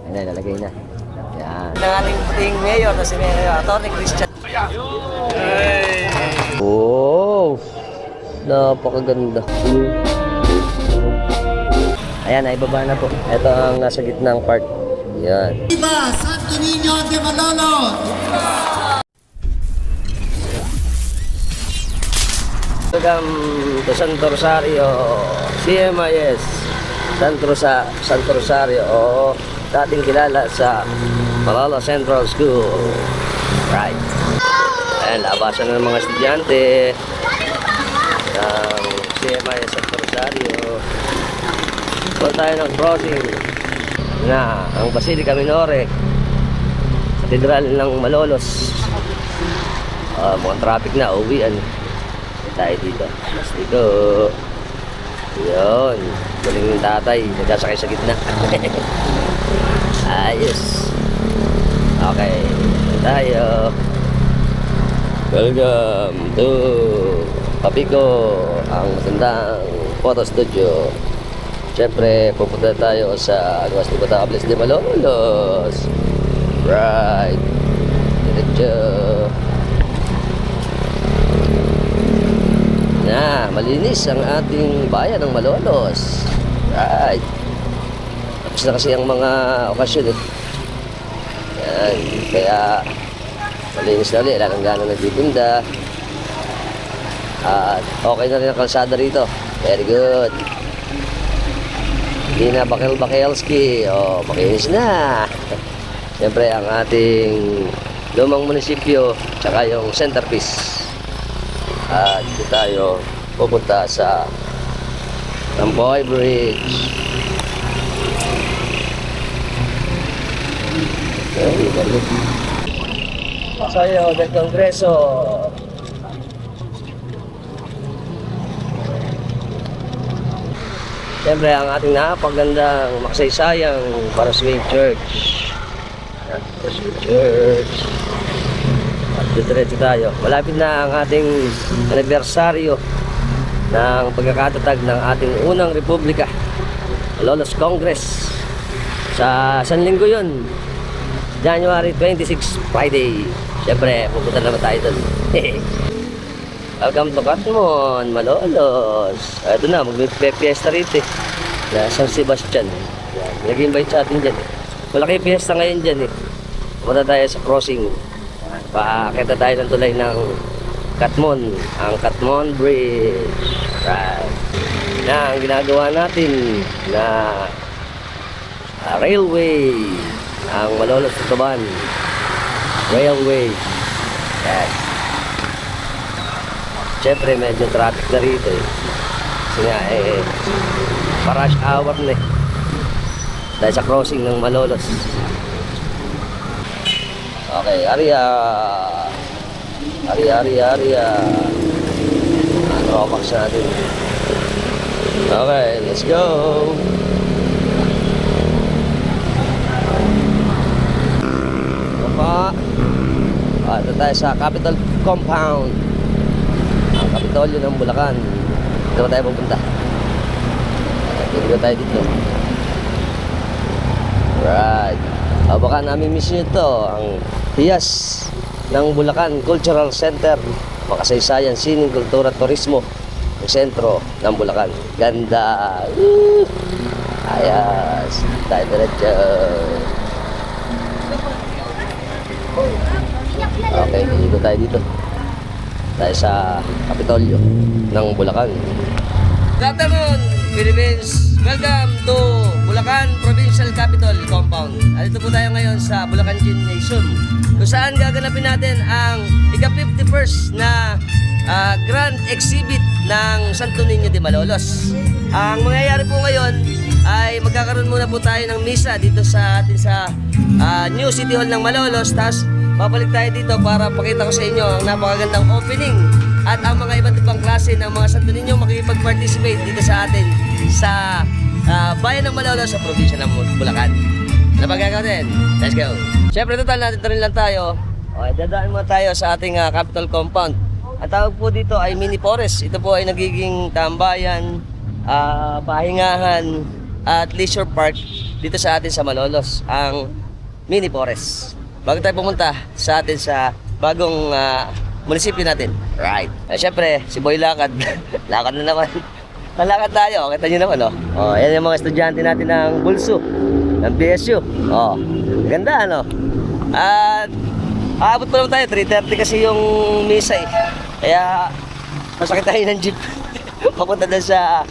Ayan, lalagay na. Yan. Ng ating mayor na si Mayor Atty. Christian. Oh! Napakaganda. Ayan, naibaba na po. Ito ang nasa gitnang part. Yan. Viva Santo Niño de Malolos! Welcome to Santo Rosario, CMIS, Santo Rosario, o dating kilala sa Malolos Central School. Right. Ayan, labasan ng mga estudyante ng CMIS Santo Rosario. Punta tayo ng crossing na ang Basilica Minore, Katedral ng Malolos. Mukhang traffic na, uwian tayo dito. Mas dito. Yun. Galing yung tatay. Nagkasakay sa gitna. Ayos. Okay. Tayo. Welcome to Papico, ang matandang photo studio. Siyempre, pupunta tayo sa Aguas de Batangas de Malolos. Right. Diretso. Na, malinis ang ating bayan ng Malolos. Right. Tapos na kasi ang mga okasyon. Yan. Kaya malinis na ulit. Langgana nagtitinda. At okay na rin ang kalsada rito. Very good. Hindi na bakil-bakilski. O, makinis na. Siyempre ang ating lumang munisipyo tsaka yung centerpiece. At dito tayo pupunta sa Tamboy Bridge. Sayo del Kongreso. Siyempre ang ating napagandang makasaysayang Paruswing Church. Paruswing Church. Diretso tayo. Malapit na ang ating anibersaryo ng pagkakatatag ng ating unang republika, Malolos Congress. Sa San Linggo yun, January 26, Friday. Siyempre, pupunta naman tayo doon. Welcome to Katmon, Malolos. Ito na, magpipiesta rito na San Sebastian. Nag-invite sa atin dyan. Malaki piesta ngayon dyan. Pupunta tayo sa crossing. Pakita tayo ng tulay ng Katmon, ang Katmon Bridge. Right. Na ang ginagawa natin na railway, ang Malolos Tutuban Railway. Yes. Siyempre medyo traffic na rito kasi nga rush hour na dahil sa crossing ng Malolos. Okay, area. Romax natin. Okay, let's go. Opa. Ito tayo sa Capitol Compound. Ang Kapitolyo ng Bulacan. Dito tayo pupunta. Dito tayo dito. Right. Baka namin miss nyo ito, ang Hiyas ng Bulacan Cultural Center, makasaysayan, sining, kultura, turismo, ang sentro ng Bulacan. Ganda. Ayos. Tayo diretso. Okay, dito tayo dito. Tayo sa Kapitolyo ng Bulacan. Good afternoon, Philippines. Welcome to Bulacan Provincial Capital Compound. Dito po tayo ngayon sa Bulacan Gymnasium, kung saan gaganapin natin ang ika-51st na Grand Exhibit ng Santo Niño de Malolos. Ang mangyayari po ngayon ay magkakaroon muna po tayo ng misa dito sa atin sa New City Hall ng Malolos. Tapos babalik tayo dito para pakita ko sa inyo ang napakagandang opening at ang mga iba't ibang klase ng mga Santo Niño makikipag-participate dito sa atin sa bayan ng Malolos sa probinsya ng Bulacan. Ano ba gagawin? Let's go! Siyempre total natin rin lang tayo. Okay, dadaan muna tayo sa ating Capitol Compound. Ang tawag po dito ay mini forest. Ito po ay nagiging tambayan, pahingahan at leisure park dito sa atin sa Malolos, ang mini forest. Bago tayo pumunta sa atin sa bagong munisipyo natin. Right. Siyempre, si Boy Lakad. Lakad na naman. Malakad tayo. Kita nyo naman, oh. Oh, yan yung mga estudyante natin ng Bulso, ng BSU. Oh, ganda, ano? At aabot pa naman tayo. 3:30 kasi yung misa, eh. Kaya, masakit tayo ng jeep. Papunta doon sa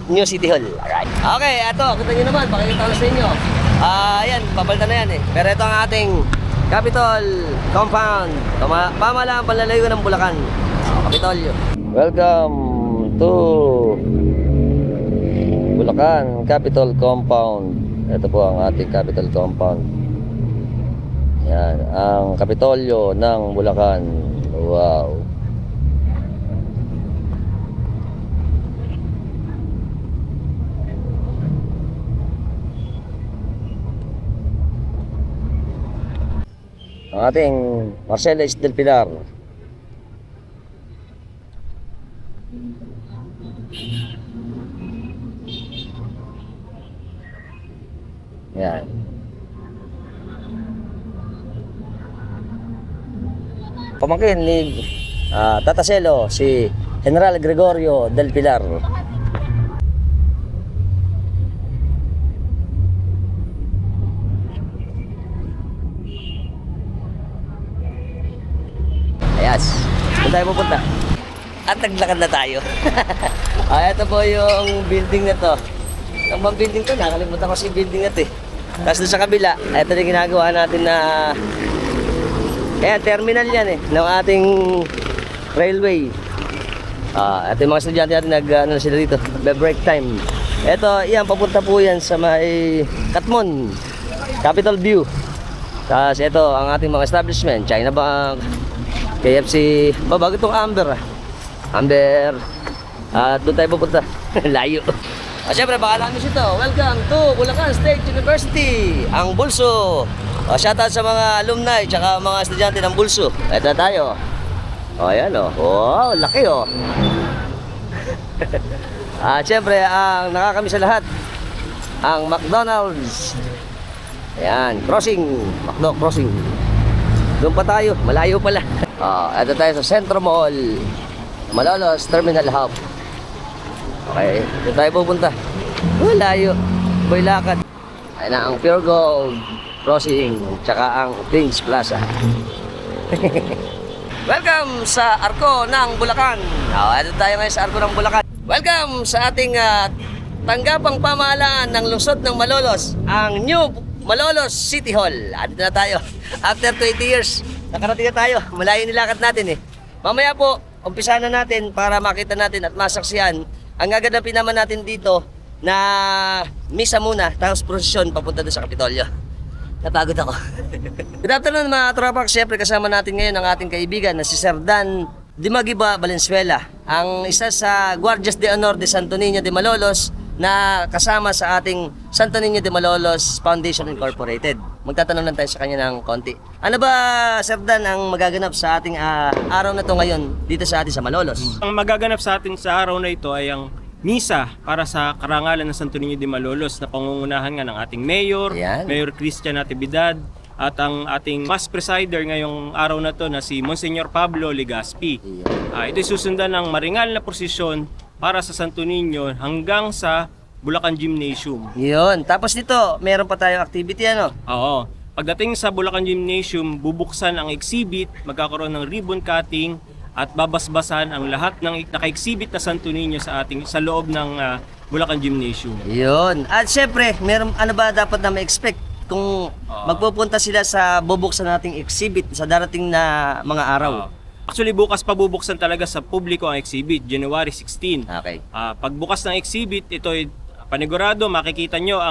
New City Hall. Alright. Okay, ito. Kita nyo naman. Pakikita ko sa inyo. Ayan, papalitan na yan, eh. Pero ito ang ating Capitol Compound. Pamahalaan panlalayo ng Bulacan. Capitolio. Welcome to Bulacan Capitol Compound. Ito po ang ating Capitol Compound. Yan, ang Kapitolyo ng Bulacan. Wow. Ang ating Marcellus del Pilar. Yan. Pamangkin ni Tata Selo, si General Gregorio del Pilar. Ayas. Saan tayo pupunta? At naglakad na tayo. Ito po yung building na to. Ang bang building to, nakalimutan ko si building na to, eh. Tapos doon sa kabila, ito yung ginagawa natin na terminal yan, eh, ng ating railway. Ito yung mga estudyante natin ano na sila dito, break time. Ito, yan, papunta po yan sa may Katmon, Capital View. Tapos ito ang ating mga establishment, China Bank, KFC, bago itong Amber. Amber, doon tayo pupunta. Layo. Siyempre, baka namin ito. Welcome to Bulacan State University, ang Bulso. Shoutout sa mga alumni, tsaka mga estudyante ng Bulso. Ito tayo. Ayan, oh, laki, oh. Siyempre, ang nakakami sa lahat, ang McDonald's. Ayan, crossing, McDo crossing. Doon pa tayo, malayo pala. Ito tayo sa Centro Mall, Malolos Terminal Hub. Okay, doon tayo pupunta. Layo, Boy Lakad. Ayan na ang Pure Gold Crossing, tsaka ang Prince Plaza. Welcome sa Arco ng Bulacan. Ito tayo ngayon sa Arco ng Bulacan. Welcome sa ating tanggapang pamahalaan ng lungsod ng Malolos, ang New Malolos City Hall. Dito na tayo. After 20 years, nakarating na tayo. Malayo nilakad natin, eh. Mamaya po, umpisa na natin para makita natin at masaksihan ang gaganapin naman natin dito na misa muna, tapos prosesyon papunta doon sa Kapitolyo. Napagod ako. Good afternoon mga tropa. Siyempre kasama natin ngayon ang ating kaibigan na si Sir Dan Dimagiba Valenzuela, ang isa sa Guardias de Honor de Santo Niño de Malolos na kasama sa ating Santo Niño de Malolos Foundation Incorporated. Magtatanong lang tayo sa kanya ng konti. Ano ba, Sir Dan, ang magaganap sa ating araw na to ngayon dito sa atin sa Malolos? Ang magaganap sa atin sa araw na ito ay ang misa para sa karangalan ng Santo Niño de Malolos na pangungunahan nga ng ating Mayor, Ayan. Mayor Christian Natividad, at ang ating Mass Presider ngayong araw na to na si Monsignor Pablo Legaspi. Ito'y susundan ng maringal na prosesyon para sa Santo Niño hanggang sa Bulacan Gymnasium. Yun. Tapos dito, meron pa tayong activity, ano? Oo. Pagdating sa Bulacan Gymnasium, bubuksan ang exhibit, magkakaroon ng ribbon cutting, at babasbasan ang lahat ng naka-exhibit na Santo Niño sa loob ng Bulacan Gymnasium. Yun. At syempre, meron, ano ba dapat na ma-expect kung magpupunta sila sa bubuksan nating exhibit sa darating na mga araw? Actually, bukas pa bubuksan talaga sa publiko ang exhibit, January 16. Okay. Pagbukas ng exhibit, ito'y panigurado, makikita nyo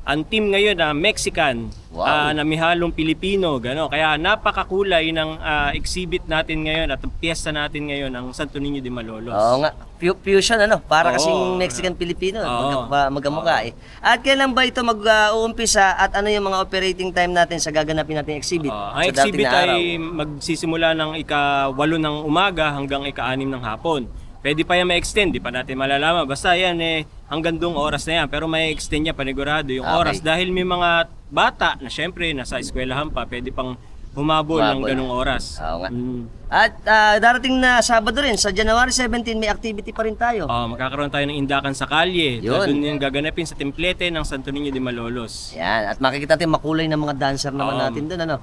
ang team ngayon na Mexican, Wow. na may halong Pilipino, gano. Kaya napakakulay ng exhibit natin ngayon at piyesta natin ngayon ang Santo Niño de Malolos. Oo nga. Fusion, ano? Para Oo. kasing Mexican-Pilipino. Oo. Magkamukha, eh. At kailan ba ito mag-uumpisa at ano yung mga operating time natin sa gaganapin nating exhibit? Ang sa darating exhibit na araw? ay magsisimula ng ika-8 ng umaga hanggang ika-6 ng hapon. Pwede pa yan ma-extend, di pa natin malalaman. Basta yan hanggang doong oras na yan. Pero may extend niya panigurado yung Okay. oras dahil may mga bata na syempre nasa eskwelahan pa, pwede pang humabol ng Humabol. ganong oras. Oo nga. Mm. At darating na Sabado rin, sa January 17, may activity pa rin tayo. Magkakaroon tayo ng indakan sa kalye. Yun. Doon yung gaganapin sa templete ng Santo Niño de Malolos. Yan, at makikita natin makulay ng mga dancer naman Um, natin doon, ano?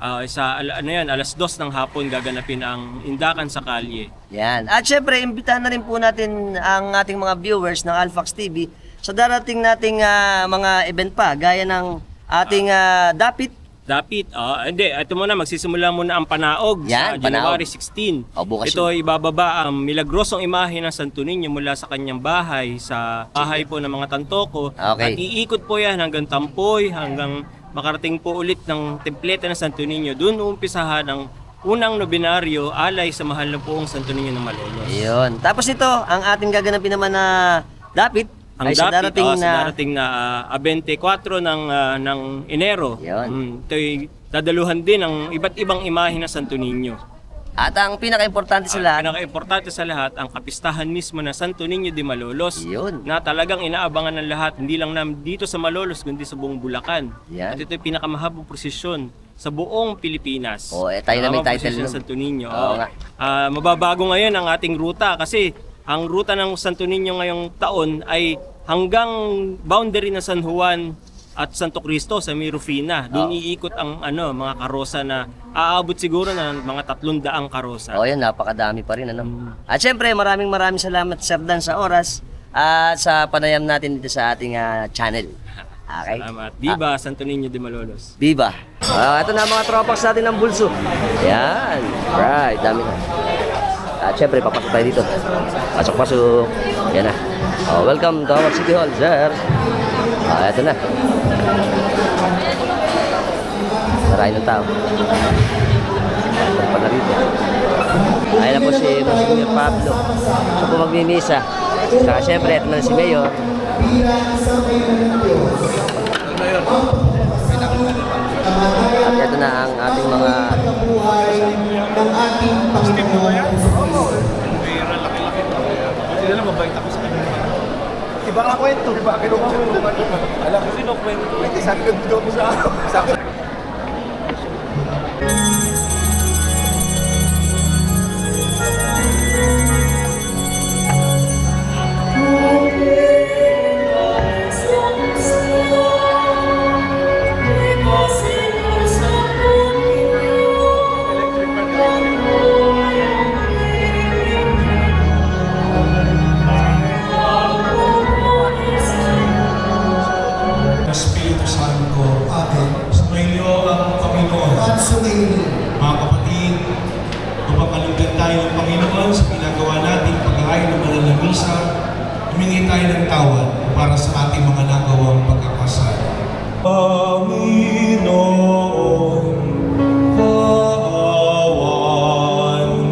Alas 2 ng hapon gaganapin ang indakan sa kalye. Yan. At syempre, imbitahan na rin po natin ang ating mga viewers ng Alphax TV sa darating nating mga event pa, gaya ng ating Dapit. Hindi, ito muna, magsisimula muna ang panaog Yan, sa January panaog. 16. Bukas Ito ay ibababa ang milagrosong imahe ng Santo Niño mula sa kanyang bahay, sa bahay po ng mga Tantoko. Okay. At iikot po yan hanggang Tampoy, hanggang makarating po ulit ng templete ng Santo Niño. Doon uumpisahan ang unang nobinaryo alay sa mahal na poong Santo Niño ng Malolos. Yun. Tapos ito, ang ating gaganapin naman na Dapit Ang ay sa darating na... 24 ng Enero. Yun. Ito'y dadaluhan din ng iba't ibang imahe ng Santo Niño. At ang pinaka-importante sa lahat, Pinaka-importante sa lahat, ang kapistahan mismo na Santo Niño de Malolos Yun. na talagang inaabangan ng lahat, hindi lang namin dito sa Malolos, kundi sa buong Bulacan. Yan. At ito yung pinakamahabang prosesyon sa buong Pilipinas. tayo na may Mahabang title prosesyon nun. Santo Niño. Oo nga. Mababago ngayon ang ating ruta kasi ang ruta ng Santo Niño ngayong taon ay hanggang boundary ng San Juan at Santo Cristo sa Mirufina. Doon iikot ang mga karosa na aabot siguro ng mga 300 karosa. yan, napakadami pa rin, ano? At syempre, maraming salamat, Sir Dan, sa oras at sa panayam natin dito sa ating channel. Okay? Salamat. Viva Santo Niño de Malolos. Viva! Ito na mga tropax natin ng bulso. Yan. Right, dami na. At syempre, papasok tayo dito. Pasok. Yan na. Welcome to our City Hall, sir. Ito na. Maraming ng tao. Ito pa na rito. Ayun na po si Monsignor Pablo. Siya po magmimisa. Saka syempre, ito na si Mayor. At ito na ang ating mga ng ating Panginoon. Iba nga kwento. Iba, kinuha mo. Alam ko sino kwento. Hindi, sabi ko mo sa akin. Espiritu Santo. Amen. Sumainyo ang Panginoon. At sumayin. Mga kapatid, mapakalugdan tayo ng Panginoon sa ginagawa nating pag-aayon ng banal na misa. Humingi tayo ng tawad para sa ating mga nagawang pagkakasala. Panginoon, kaawaan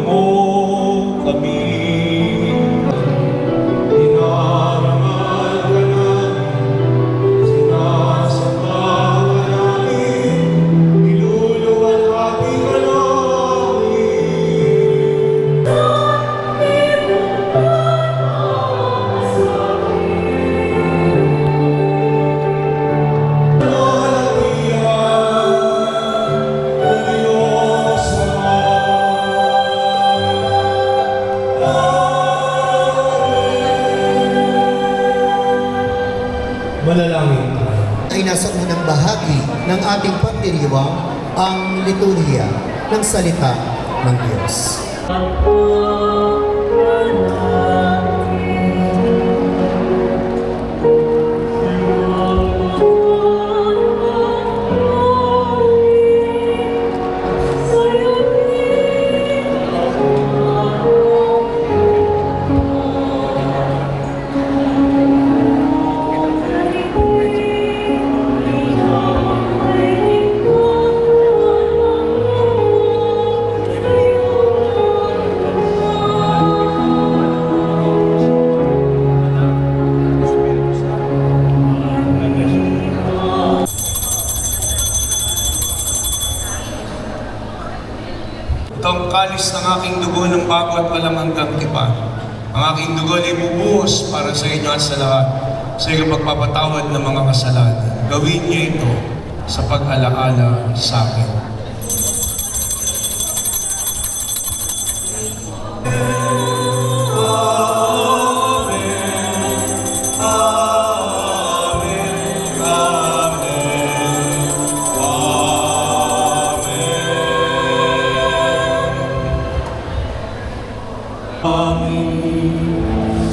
mo kami. Dinarangal ka namin, sinasamba ka namin, niluluwalhati ka namin. Manalangin tayo. Ay nasa unang bahagi ng ating pagdiriwang ang liturhiya ng salita ng Diyos. Ito ang kalis ng aking dugo ng bago at walang hanggang tipan. Ang aking dugo ay bubuhos para sa inyo at sa lahat. sa iyong magpapatawad ng mga kasalanan. Gawin niyo ito sa pag-alaala sa akin.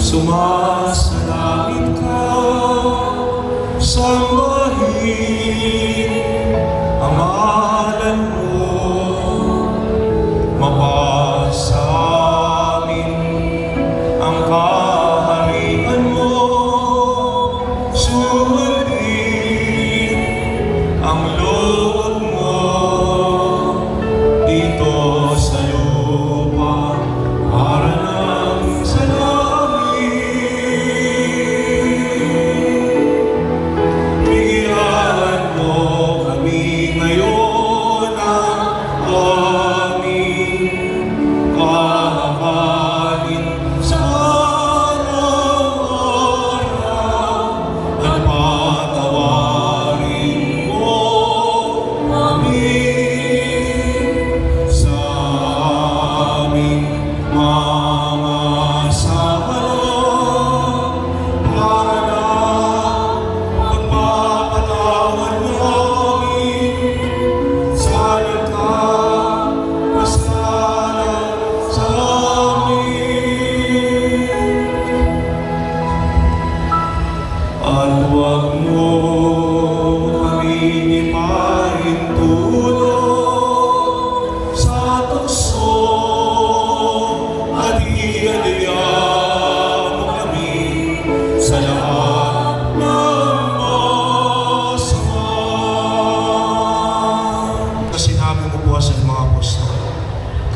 Sumasalangit ka, sambahin ang ngalan mo, mapasa amin ang kaharian mo, sundin ang loob mo dito sa lupa para lang sa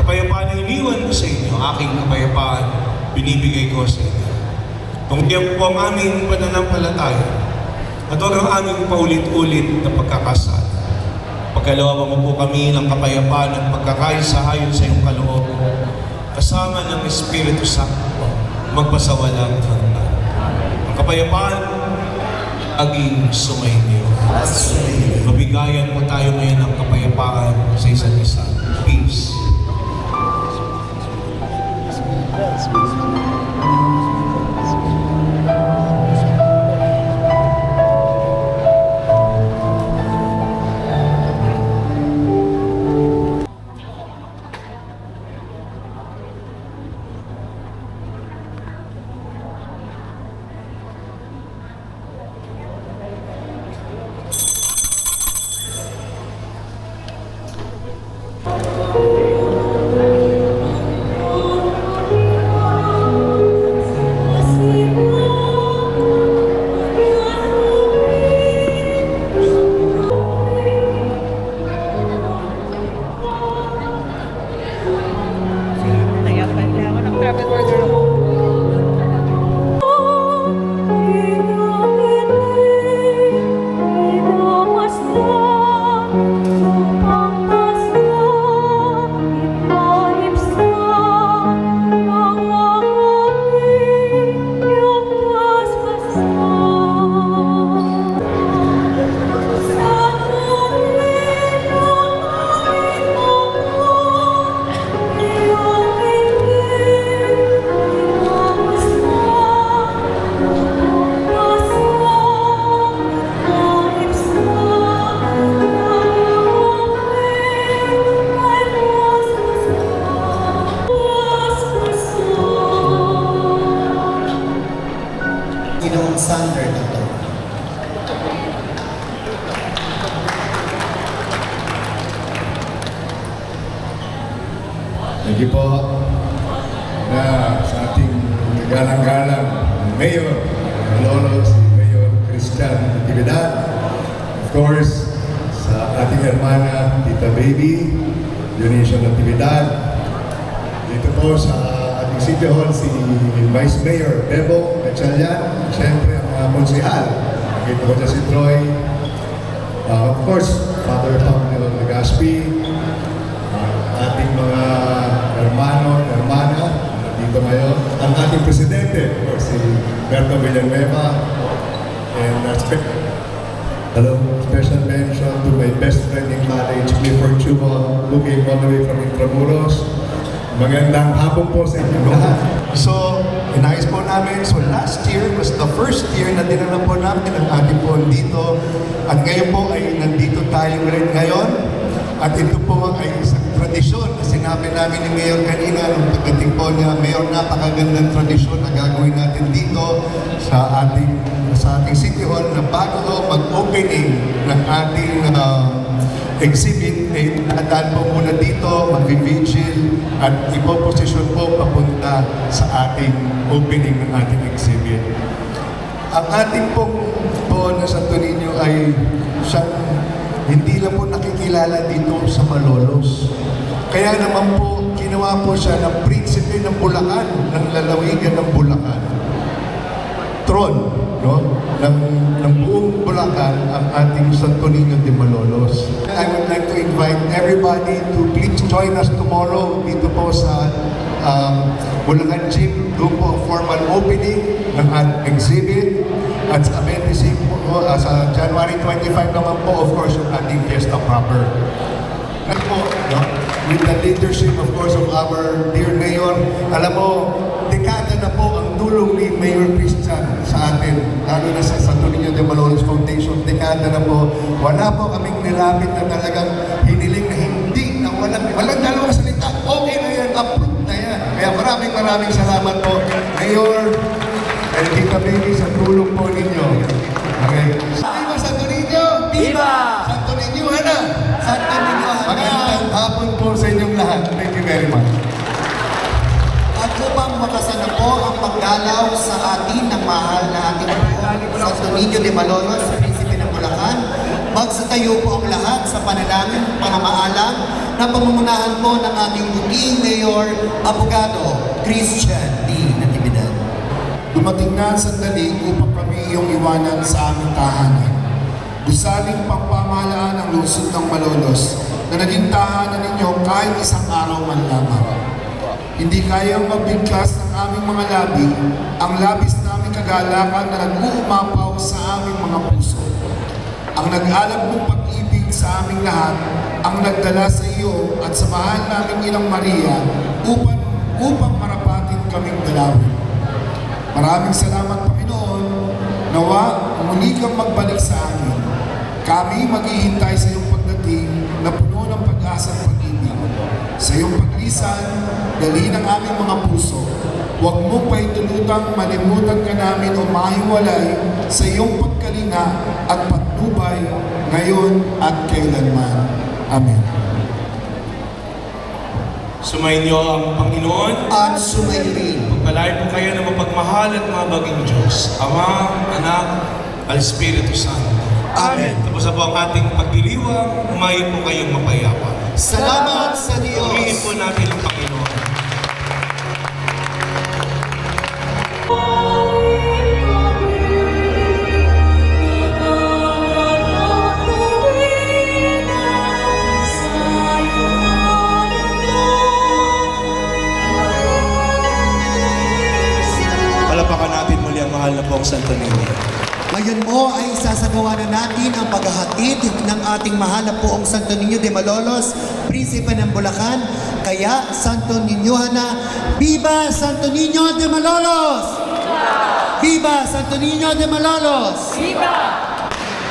kapayapaan na iniwan ko sa inyo, aking kapayapaan binibigay ko sa inyo. Kung diyan po ang aming pananampalataya at huwag ang aming paulit-ulit na pagkakasala. Pagkalooban mo po kami ng kapayapaan at pagkakaisa ayon sa iyong kalooban, kasama ng Espiritu Santo, magpasawalang hanggan. Ang kapayapaan, aging sumainyo. Mabigayan po tayo ngayon ng kapayapaan sa isa't isa. Peace. Ginoong Sander na to. Thank you po na sa ating galang-galang Mayor, Lolo, si Mayor Christian Natividad. Of course, sa ating hermana, Tita Baby, Dionisio Natividad. Dito po sa ating City Hall, si Vice Mayor Bebo Gatchalian. Siyempre, ang mga konsihal. Nakita ko dyan si Troy. Of course, Father Pamela Legaspi. Ating mga hermano, hermana, dito ngayon. Ang ating presidente, si Berto Villanueva. And hello, special mention to my best friend in college, Clifford Chuma, who came all the way from Intramuros. Magandang hapon po sa inyo lahat. So, inayos po namin. So, last year was the first year na dinala po namin ang ating po dito. At ngayon po ay nandito tayo rin ngayon. At ito po ay isang tradisyon na sinabi namin ni Mayor kanina nung pagdating po niya, Mayor, napakagandang tradisyon na gagawin natin dito sa ating City Hall na bago mag-opening ng ating exhibit, ay nadaan po muna dito, mag-vigil, at ipoposisyon po papunta sa ating opening ng ating exhibit. Ang ating po na Santo Niño ay siyang hindi lang po nakikilala dito sa Malolos. Kaya naman po, ginawa po siya ng prinsipe ng Bulacan, ng lalawigan ng Bulacan. Tron, no? ng buong Bulacan ang ating Santo Niño de Malolos. I would like to invite everybody to please join us tomorrow dito po sa Bulacan Gym. Doon po ang formal opening ng ating exhibit. At sa 25 po, sa January 25 naman po, of course, yung ating fiesta proper. At po, no? With the leadership, of course, of our dear Mayor, alam mo, dekada na po ang tulong ni Mayor Christian sa atin, lalo na sa Santo Niño de Malolos Foundation, dekada na po. Wala po kaming nilapit na talagang hiniling na hindi, na walang dalawang salita. Okay na yan, approved na yan. Kaya maraming salamat po, Mayor, and Tita Baby, sa tulong po ninyo. Okay. Viva Santo Niño! Viva! Santo Niño, Ana! Santo Niño, Ana! Magandang hapon po sa inyong lahat. Thank you very much. At upang makasana po ang pagdalaw sa atin ng mahal na ating Santo Niño de Malolos, Prinsipe ng Bulacan, magsatayo po ang lahat sa panalangin, pamamaalam na pamumunahan po ng ating buting Mayor Abogado Christian D. Natividad. Dumating na ang sandali upang kami iyong iwanan sa aming tahanan. Gusaling pangpamahalaan ang lungsod ng Malolos na naging tahanan ninyo kahit isang araw man lamang. Hindi kayang magbigkas ng aming mga labi ang labis naming kagalakan na nag-uumapaw sa aming mga puso. Ang nag-alab ng pag-ibig sa aming lahat, ang nagdala sa iyo at sa mahal naming Inang Maria upang marapatin kaming dalawin. Maraming salamat, Panginoon. Nawa, muli kang magbalik sa amin. Kami maghihintay sa iyong pagdating na puno ng pag-asa at pag-ibig. Sa iyong paglisan, dali ng aming mga puso. Huwag mong pahintulutang malimutan ka namin o mahiwalay sa iyong pagkalinga at patnubay ngayon at kailanman. Amen. Sumainyo ang Panginoon. At sumayo rin. Pagpalain po kayo ng mapagmahal at mabaging Diyos, Ama, Anak, at Espiritu Santo. Amen. Tapos na po ang ating pagdiriwang, umayin po kayong mapayapa. Salamat sa Purihin Diyos. po natin ang Panginoon. Palapakan natin muli ang mahal na pong Santo Niño. Ngayon mo ay isasagawa na natin ang paghahatid ng ating mahal na poong Santo Niño de Malolos, Prinsipe ng Bulacan. Kaya, Santo Niño na, Viva Santo Niño de Malolos! Viva Santo Niño de Malolos! Viva!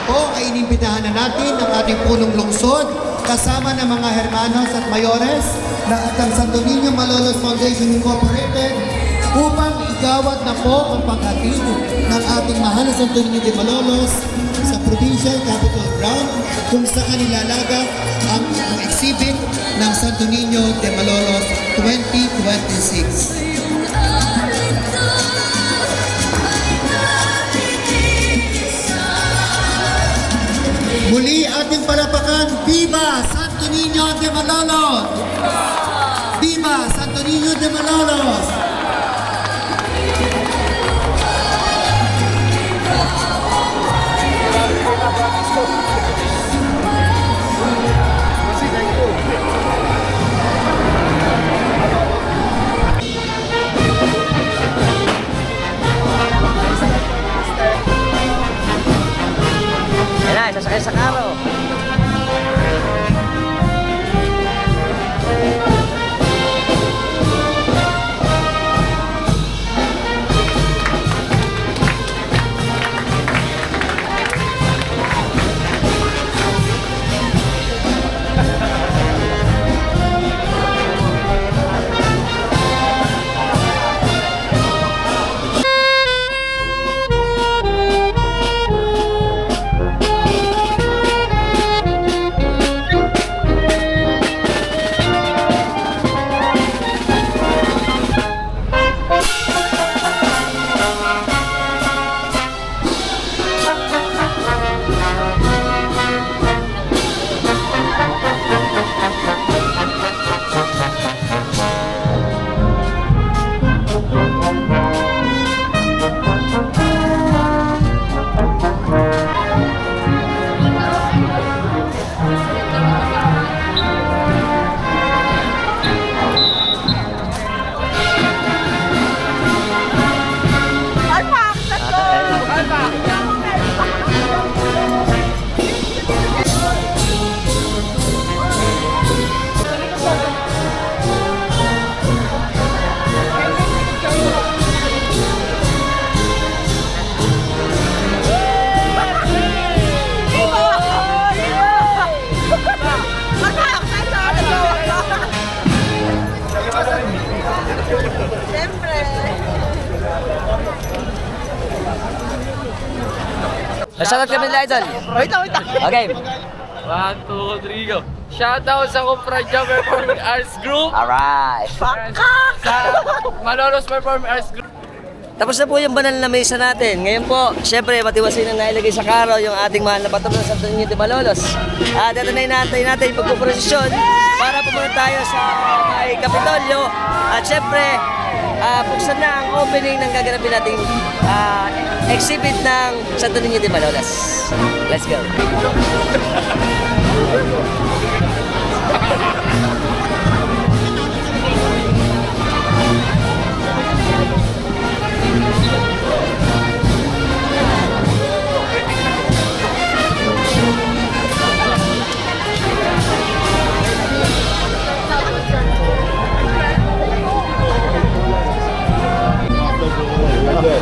Po ay inimbitahan na natin ang ating punong lungsod kasama ng mga hermanos at mayores na at ang Santo Niño Malolos Foundation Incorporated upang igawad na po ang paghatid ng ating mahal na Santo Niño de Malolos sa Provincial Capitol Ground kung saan nilalagak ang exhibit ng Santo Niño de Malolos 2026. Muli ating palapakan, Viva Santo Niño de Malolos! Viva Santo Niño de Malolos! Shoutout kami nila, idol. Wait lang. Okay. 1, 2, 3, go. Shoutout sa Kumpraja Performing Arts Group. Alright. Sa Malolos Performing Arts Group. Tapos na po yung banal na mesa natin. Ngayon po, syempre, matiwasin na nailagay sa karo yung ating mahal na patrono ng Santo Niño de Malolos. At ito na inaantay natin yung pagpuprosesyon para pumunta tayo sa may Kapitolyo. At syempre, buksan na ang opening ng gaganapin nating exhibit ng Santo Niño de Malolos. Let's go!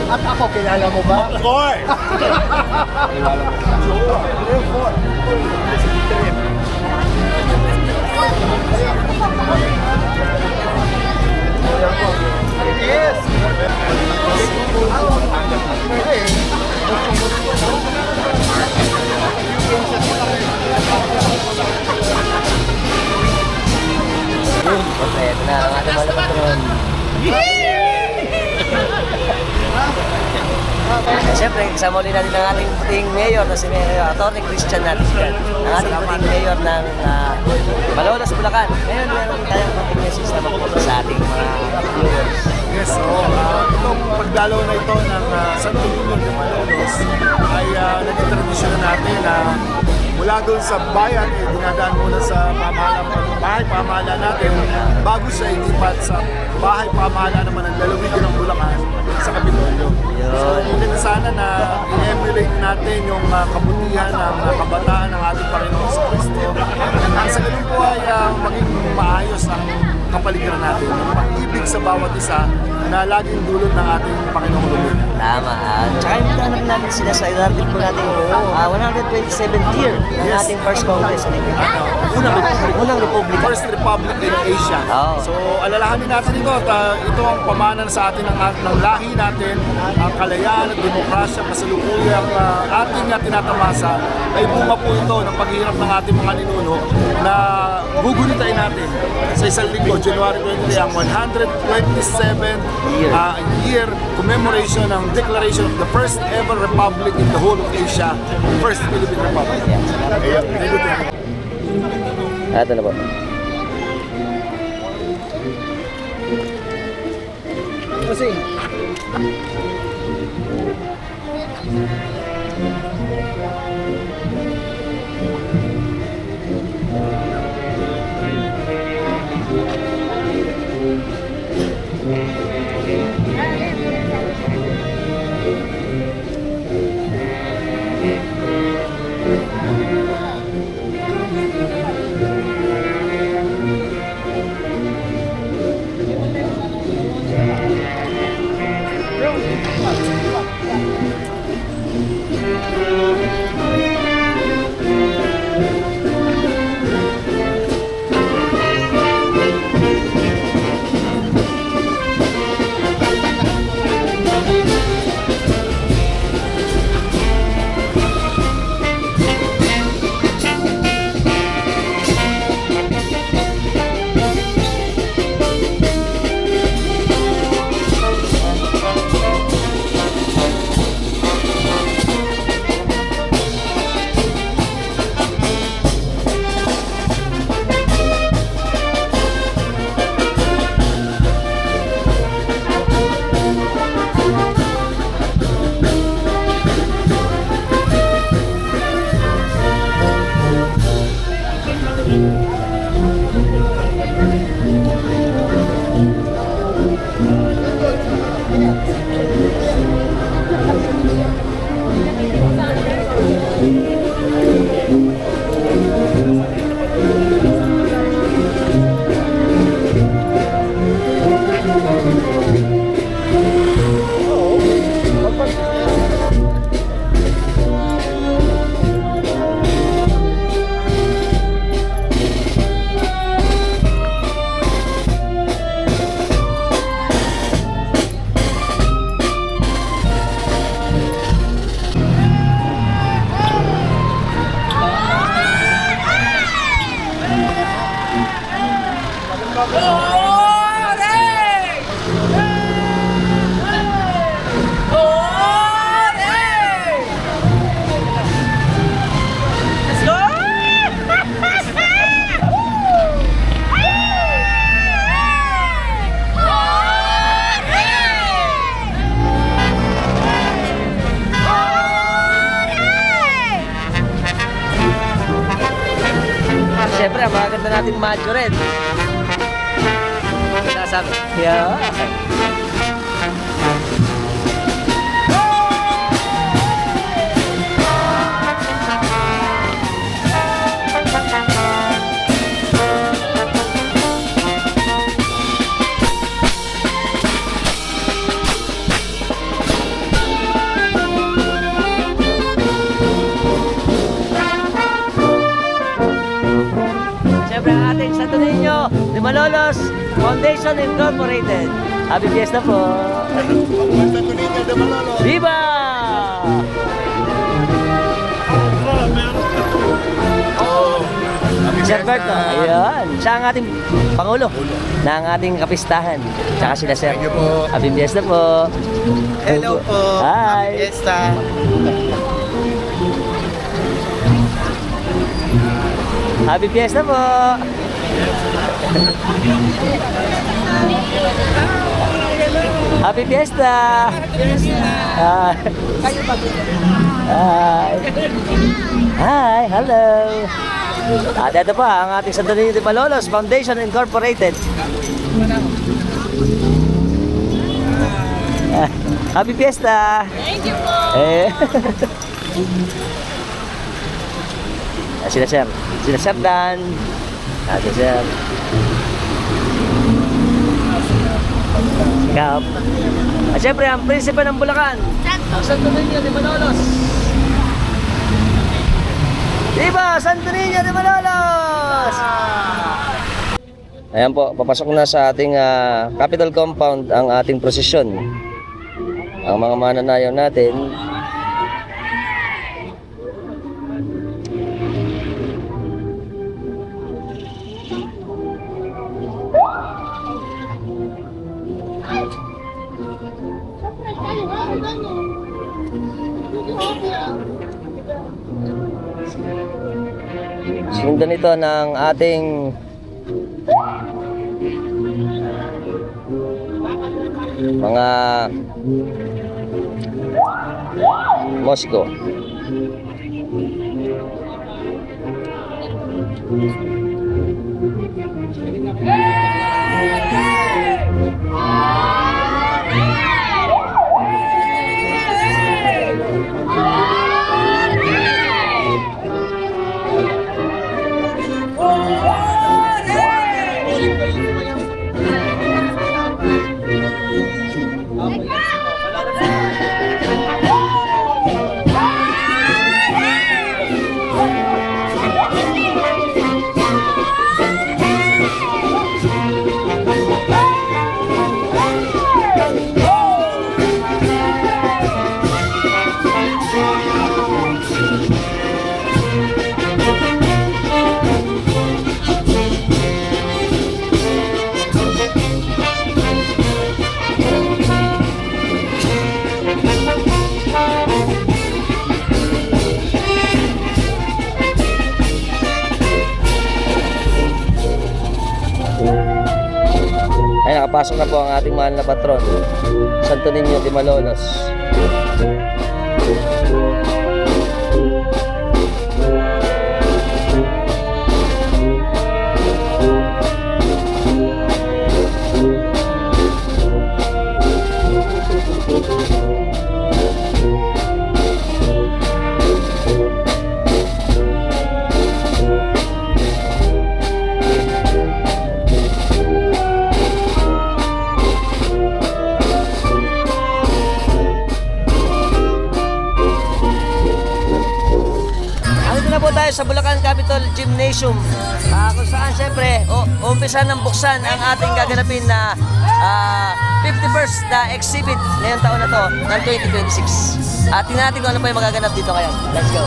At ako, kilala mo ba? Okay, ito na ang ating mahal na patron. Siyempre, kasama ulit natin ang ating puting mayor na si Mayor Atty. Christian natin. Ang ating puting mayor ng Malolos, Bulacan. Ngayon, meron tayong puting message na magpunta sa ating mga viewers. Yes, itong pagdalaw na ito ng Santo Niño de Malolos ay naging tradisyon na natin na mula doon sa bayan, dinadaan muna sa bahay pamahalaan natin bago siya ilipat sa bahay pamahalaan naman ng lalawigan ng Bulacan sa Kapitolyo. So, ulit sana na i-emulate natin yung kabutihan ng kabataan ng ating Panginoon sa Kristo. At sa ganun po ay maging maayos ang kapaligiran natin, ang pag-ibig sa bawat isa na laging dulot ng ating Panginoong Lord. Tama. Tsaka yung tanong natin sila sa ilartin po natin 127th year ng ating First Congress. Unang Republika. First Republic in Asia. Oh. So, alalahanin natin ito at ito ang pamanan sa atin ng lahi natin, ang kalayaan at demokrasya, kasalukuyang ating tinatamasa ay bunga po ito ng paghihirap ng ating mga ninuno na gugunitain natin sa isang linggo, January 23, ang 127th year commemoration ng declaration of the first ever republic in the whole of Asia, First Philippine Republic. Ito na po. Siyempre, ang maganda natin madyo rin. Sasabi. Yeah. Siyempre, ang ating Santo Niño de Malolos Foundation Incorporated. Happy Fiesta po! Santo Niño de Malolos! Viva! Sir Berto, ayan. Siya ang ating Pangulo ng ating kapistahan. Tsaka sila, Sir. Thank you po. Happy Fiesta po. Hello po! Hi! Fiesta! Happy Fiesta po! Happy Fiesta! Hi! Hi! Hi! Hello! At ito pa ang ating Santo Niño de Malolos Foundation Incorporated. Happy Fiesta! Thank you po! Sila Sir. Sila Sir Dan. Sila Sir. Ikaw. At syempre, ang prinsipe ng Bulacan. Ang Santo Niño de Malolos. Viva Santo Niño de Malolos! Ayan po, papasok na sa ating Capitol Compound ang ating prosesyon. Ang mga mananayaw natin. Sundan ito ng ating mga Moscow. Ay, nakapasok na po ang ating mahal na patron, Santo Niño de Malolos. Tayo sa Bulacan Capitol Gymnasium, kung saan syempre umpisa ng buksan ang ating gaganapin na 51st na exhibit ngayong taon na to ng 2026. At tingnan natin kung ano pa yung magaganap dito ngayon. Let's go!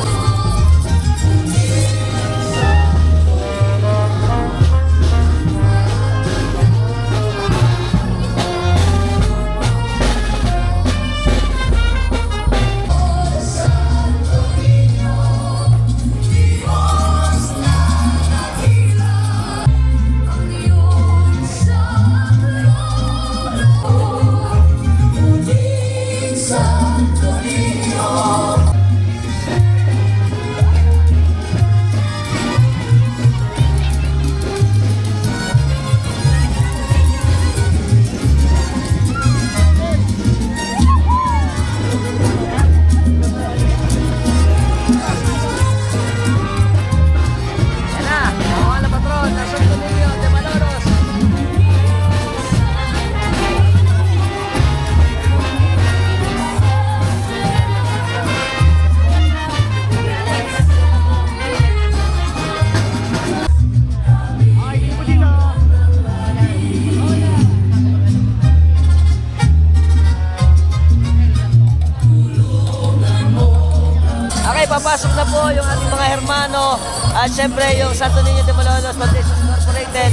papasok na po yung ating mga hermano at syempre yung Santo Niño de Malolos Foundation Incorporated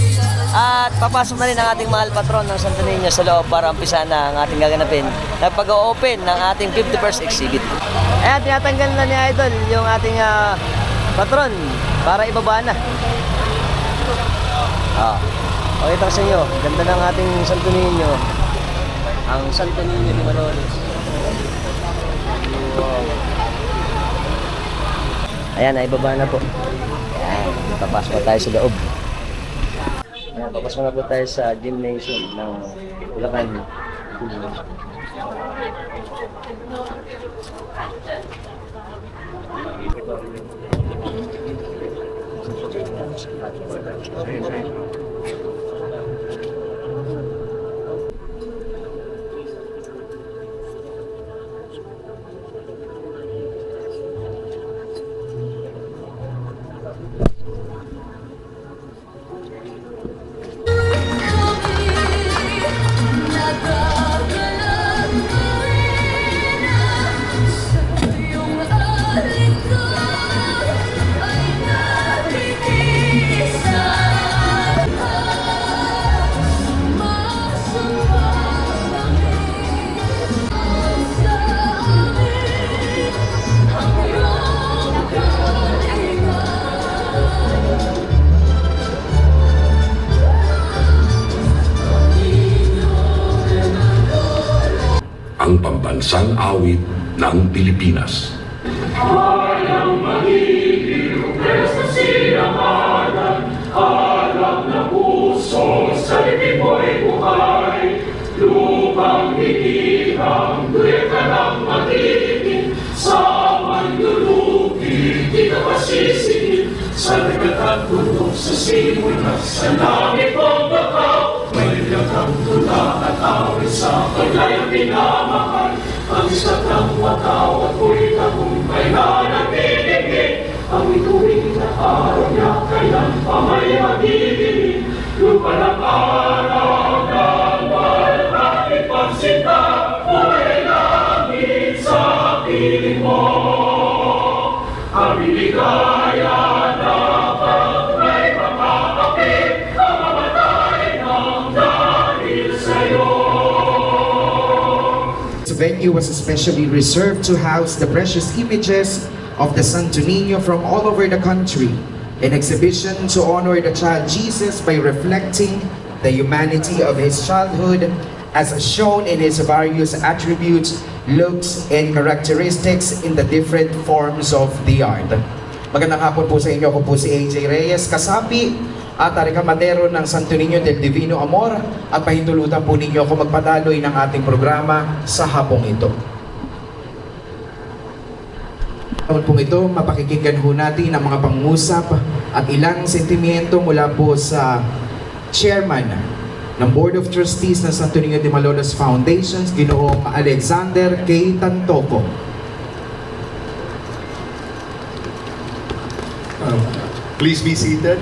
at papasok na rin ang ating mahal patron ng Santo Niño sa loob para umpisa na ang ating gaganapin na pag-o-open ng ating 51st exhibit. Ayan, tinatanggal na ni Idol yung ating patron para ibaba na. Pakita ko sa inyo, ganda ng ating Santo Niño. Ang Santo Niño de Malolos. Wow. Ayan, naibaba na po. Ayan, papasok na tayo sa loob. Ayan, papasok na po tayo sa gymnasium ng Bulacan. Ang pambansang awit ng Pilipinas. This venue was especially reserved to house the precious images of the Santo Niño from all over the country, an exhibition to honor the child Jesus by reflecting the humanity of his childhood as shown in his various attributes, looks, and characteristics in the different forms of the art. Magandang hapon po sa inyo. Ako po si AJ Reyes, kasapi at Rekamadero ng Santo Niño del Divino Amor at pahintulutan po ninyo ako magpadaloy ng ating programa sa hapong ito. Taon pong ito, mapakikinggan ho natin ang mga pangusap at ilang sentimiento mula po sa Chairman ng Board of Trustees ng Santo Niño de Malolos Foundation, Ginoong Alexander K. Tantoco. Please be seated.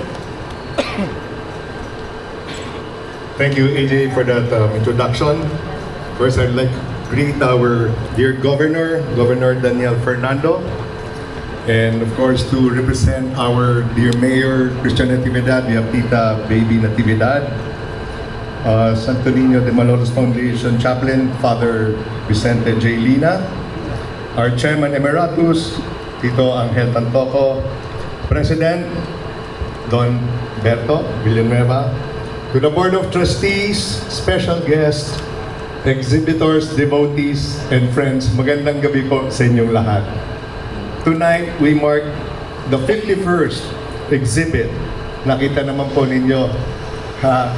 Thank you, AJ, for that introduction. First, I'd like to greet our dear Governor, Governor Daniel Fernando, and of course, to represent our dear Mayor, Christian Natividad, we have Tita Baby Natividad, Santo Niño de Malolos Foundation Chaplain, Father Vicente J. Lina, our Chairman Emeritus, Tito Angel Tantoco, President Don Berto Villanueva, to the Board of Trustees, special guests, exhibitors, devotees, and friends, magandang gabi po sa inyong lahat. Tonight, we mark the 51st exhibit. Nakita naman po ninyo,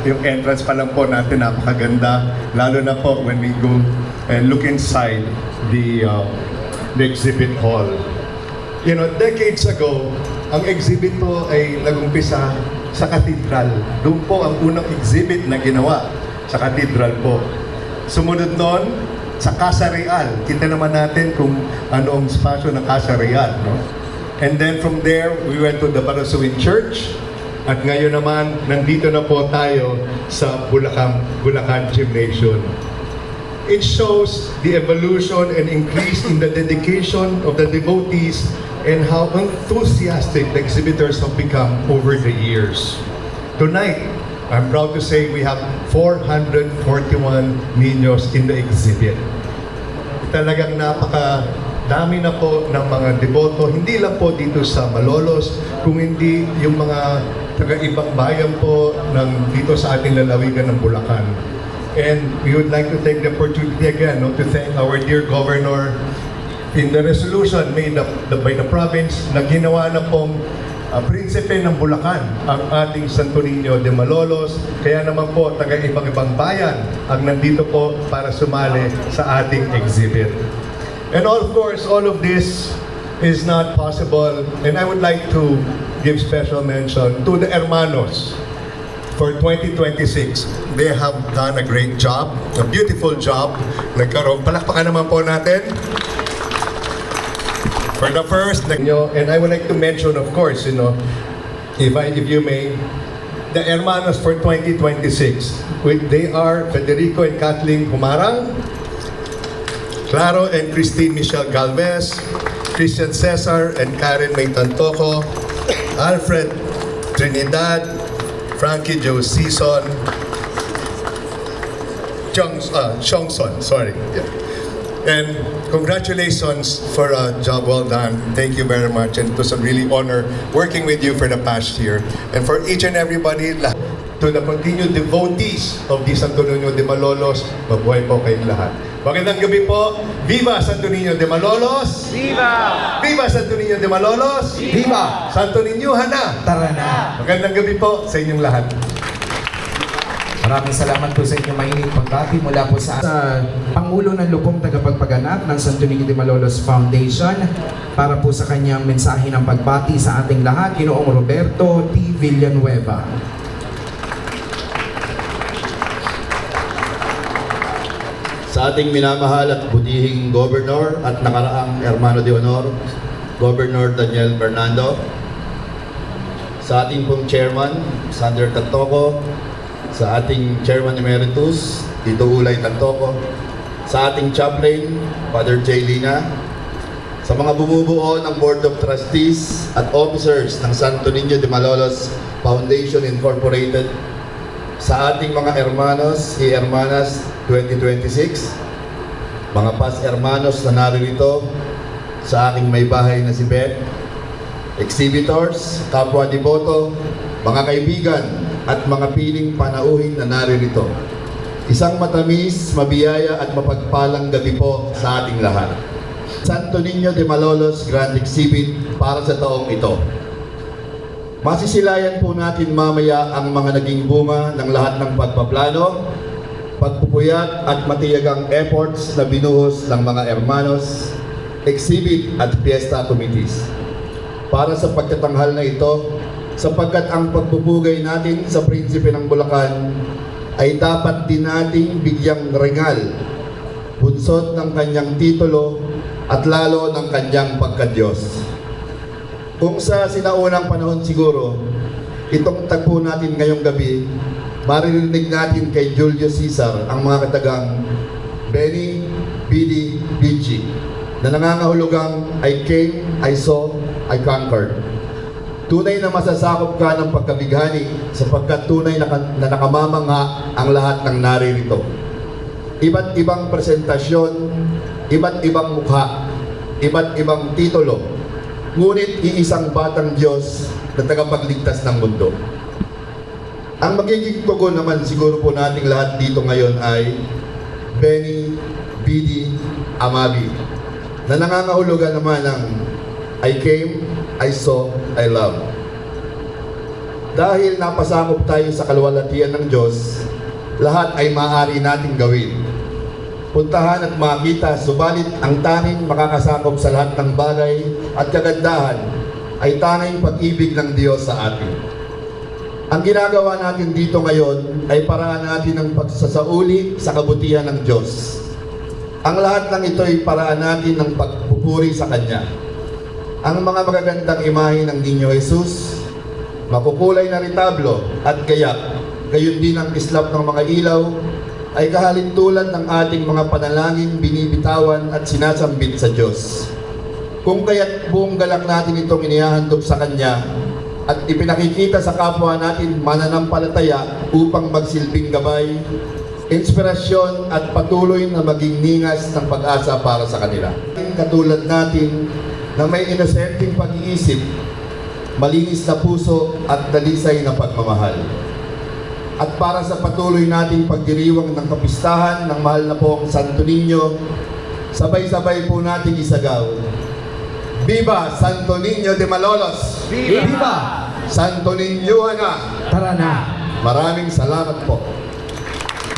yung entrance pa lang po natin, napakaganda, lalo na po when we go and look inside the exhibit hall. You know, decades ago, ang exhibit po ay nagumpisa sa katedral. Doon po ang unang exhibit na ginawa sa katedral po. Sumunod noon, sa Casa Real. Kita naman natin kung ano ang spasyo ng Casa Real. No? And then from there, we went to the Parasuin Church. At ngayon naman, nandito na po tayo sa Bulacan Gymnasium. It shows the evolution and increase in the dedication of the devotees and how enthusiastic the exhibitors have become over the years. Tonight, I'm proud to say we have 441 niños in the exhibit. Talagang napakadami na po ng mga deboto, hindi lang po dito sa Malolos, kung hindi yung mga taga-ibang bayan po dito sa ating lalawigan ng Bulacan. And we would like to take the opportunity again to thank our dear Governor in the resolution made by the province na ginawa na pong prinsipe ng Bulacan ang ating Santo Niño de Malolos. Kaya naman po taga-ibang bayan ang nandito po para sumali sa ating exhibit. And of course, all of this is not possible, and I would like to give special mention to the Hermanos. For 2026, they have done a great job, a beautiful job. Palakpakan naman po natin. For the first, and I would like to mention, of course, if you may, the Hermanos for 2026. They are Federico and Kathleen Humarang, Claro and Christine Michelle Galvez, Christian Cesar and Karen May Tantoco, Alfred Trinidad, Frankie Joe Season, Chongson, sorry. Yeah. And congratulations for a job well done. Thank you very much. And it was a really honor working with you for the past year. And for each and everybody, to the continued devotees of the Santo Niño de Malolos, mabuhay po kayong lahat. Magandang gabi po. Viva Santo Niño de Malolos! Viva! Viva Santo Niño de Malolos! Viva! Santo Niño Hana! Tara na! Magandang gabi po sa inyong lahat. Maraming salamat po sa inyong mainit pagbati mula po sa Pangulo ng Lupong Tagapagpaganap ng Santo Niño de Malolos Foundation para po sa kanyang mensahe ng pagbati sa ating lahat, Ginoong Roberto T. Villanueva. Sa ating minamahal at butihing Governor at nakaraang Hermano de Honor, Governor Daniel Fernando, sa ating pong Chairman, Sander Tantoco, sa ating Chairman Emeritus, Tito Ulay Tantoco, sa ating Chaplain, Father J. Lina, sa mga bumubuo ng Board of Trustees at Officers ng Santo Niño de Malolos Foundation Incorporated, sa ating mga hermanos y hermanas 2026, mga past hermanos na naririto, sa aking may bahay na si Beth, exhibitors, kapwa deboto, mga kaibigan, at mga piling panauhin na naririto. Isang matamis, mabiyaya at mapagpalang gabi po sa ating lahat. Santo Niño de Malolos Grand Exhibit para sa taong ito. Masisilayan po natin mamaya ang mga naging bunga ng lahat ng pagpaplano, pagpupuyat at matiyagang efforts na binuhos ng mga hermanos, exhibit at fiesta committees. Para sa pagtatanghal na ito, sapagkat ang pagpupugay natin sa prinsipe ng Bulacan ay dapat din nating bigyang regal, bunsod ng kanyang titulo at lalo ng kanyang pagkadyos. Kung sa sinaunang panahon siguro, itong tagpo natin ngayong gabi, maririnig natin kay Julius Caesar ang mga katagang Beni, Bidi, Bici, na nangangahulugang I came, I saw, I conquered. Tunay na masasakop ka ng pagkabighani sapagkat tunay na nakamamangha ang lahat ng naririto. Iba't ibang presentasyon, iba't ibang mukha, iba't ibang titulo, ngunit iisang batang Diyos na tagapagligtas ng mundo. Ang magiging tugon naman siguro po nating lahat dito ngayon ay Beni, Bidi, Amabi, na nangangahulugan naman ng I came, I saw, I love. Dahil napasakop tayo sa kaluwalhatian ng Diyos, lahat ay maaari nating gawin. Puntahan at makita, subalit ang tanging makakasakop sa lahat ng bagay at kagandahan ay tanging pag-ibig ng Diyos sa atin. Ang ginagawa natin dito ngayon ay paraan natin ng pagsasauli sa kabutihan ng Diyos. Ang lahat ng ito ay paraan natin ng pagpupuri sa Kanya. Ang mga magagandang imahe ng Niño Jesus, makukulay na retablo at gayak, gayon din ang islap ng mga ilaw, ay kahalintulan ng ating mga panalangin binibitawan at sinasambit sa Diyos. kung kaya't buong galak natin itong inihahandog sa Kanya at ipinakikita sa kapwa natin mananampalataya upang magsilbing gabay, inspirasyon at patuloy na maging ningas ng pag-asa para sa kanila. Katulad natin na may inosenteng pag-iisip, malinis na puso at dalisay na pagmamahal. At para sa patuloy nating pagdiriwang ng kapistahan ng mahal na pong Santo Niño, sabay-sabay po nating isagaw. Viva Santo Niño de Malolos! Viva! Santo Niñohana! Tara na! Maraming salamat po.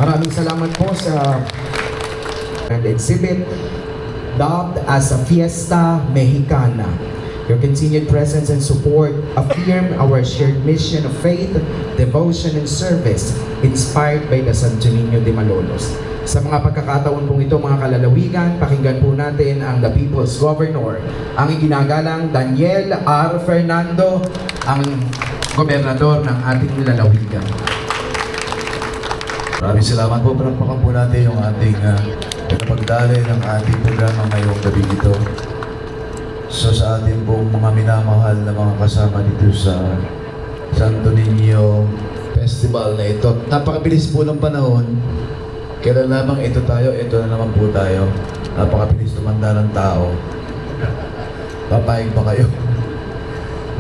Maraming salamat po sa exhibit dubbed as a Fiesta Mexicana. Your continued presence and support affirm our shared mission of faith, devotion, and service inspired by the Santo Niño de Malolos. Sa mga pagkakataon pong ito, mga kalalawigan, pakinggan po natin ang the People's Governor, ang iginagalang Daniel R. Fernando, ang gobernador ng ating lalawigan. Maraming salamat po. Palakpakan po natin yung ating pagdali ng ating programa ngayong gabi ito. So sa ating pong mga minamahal na mga kasama dito sa Santo Niño Festival na ito. Napakabilis po ng panahon. Kailan lamang ito tayo, ito na naman po tayo. Napakabilis tumanda ng tao. Papayag pa kayo.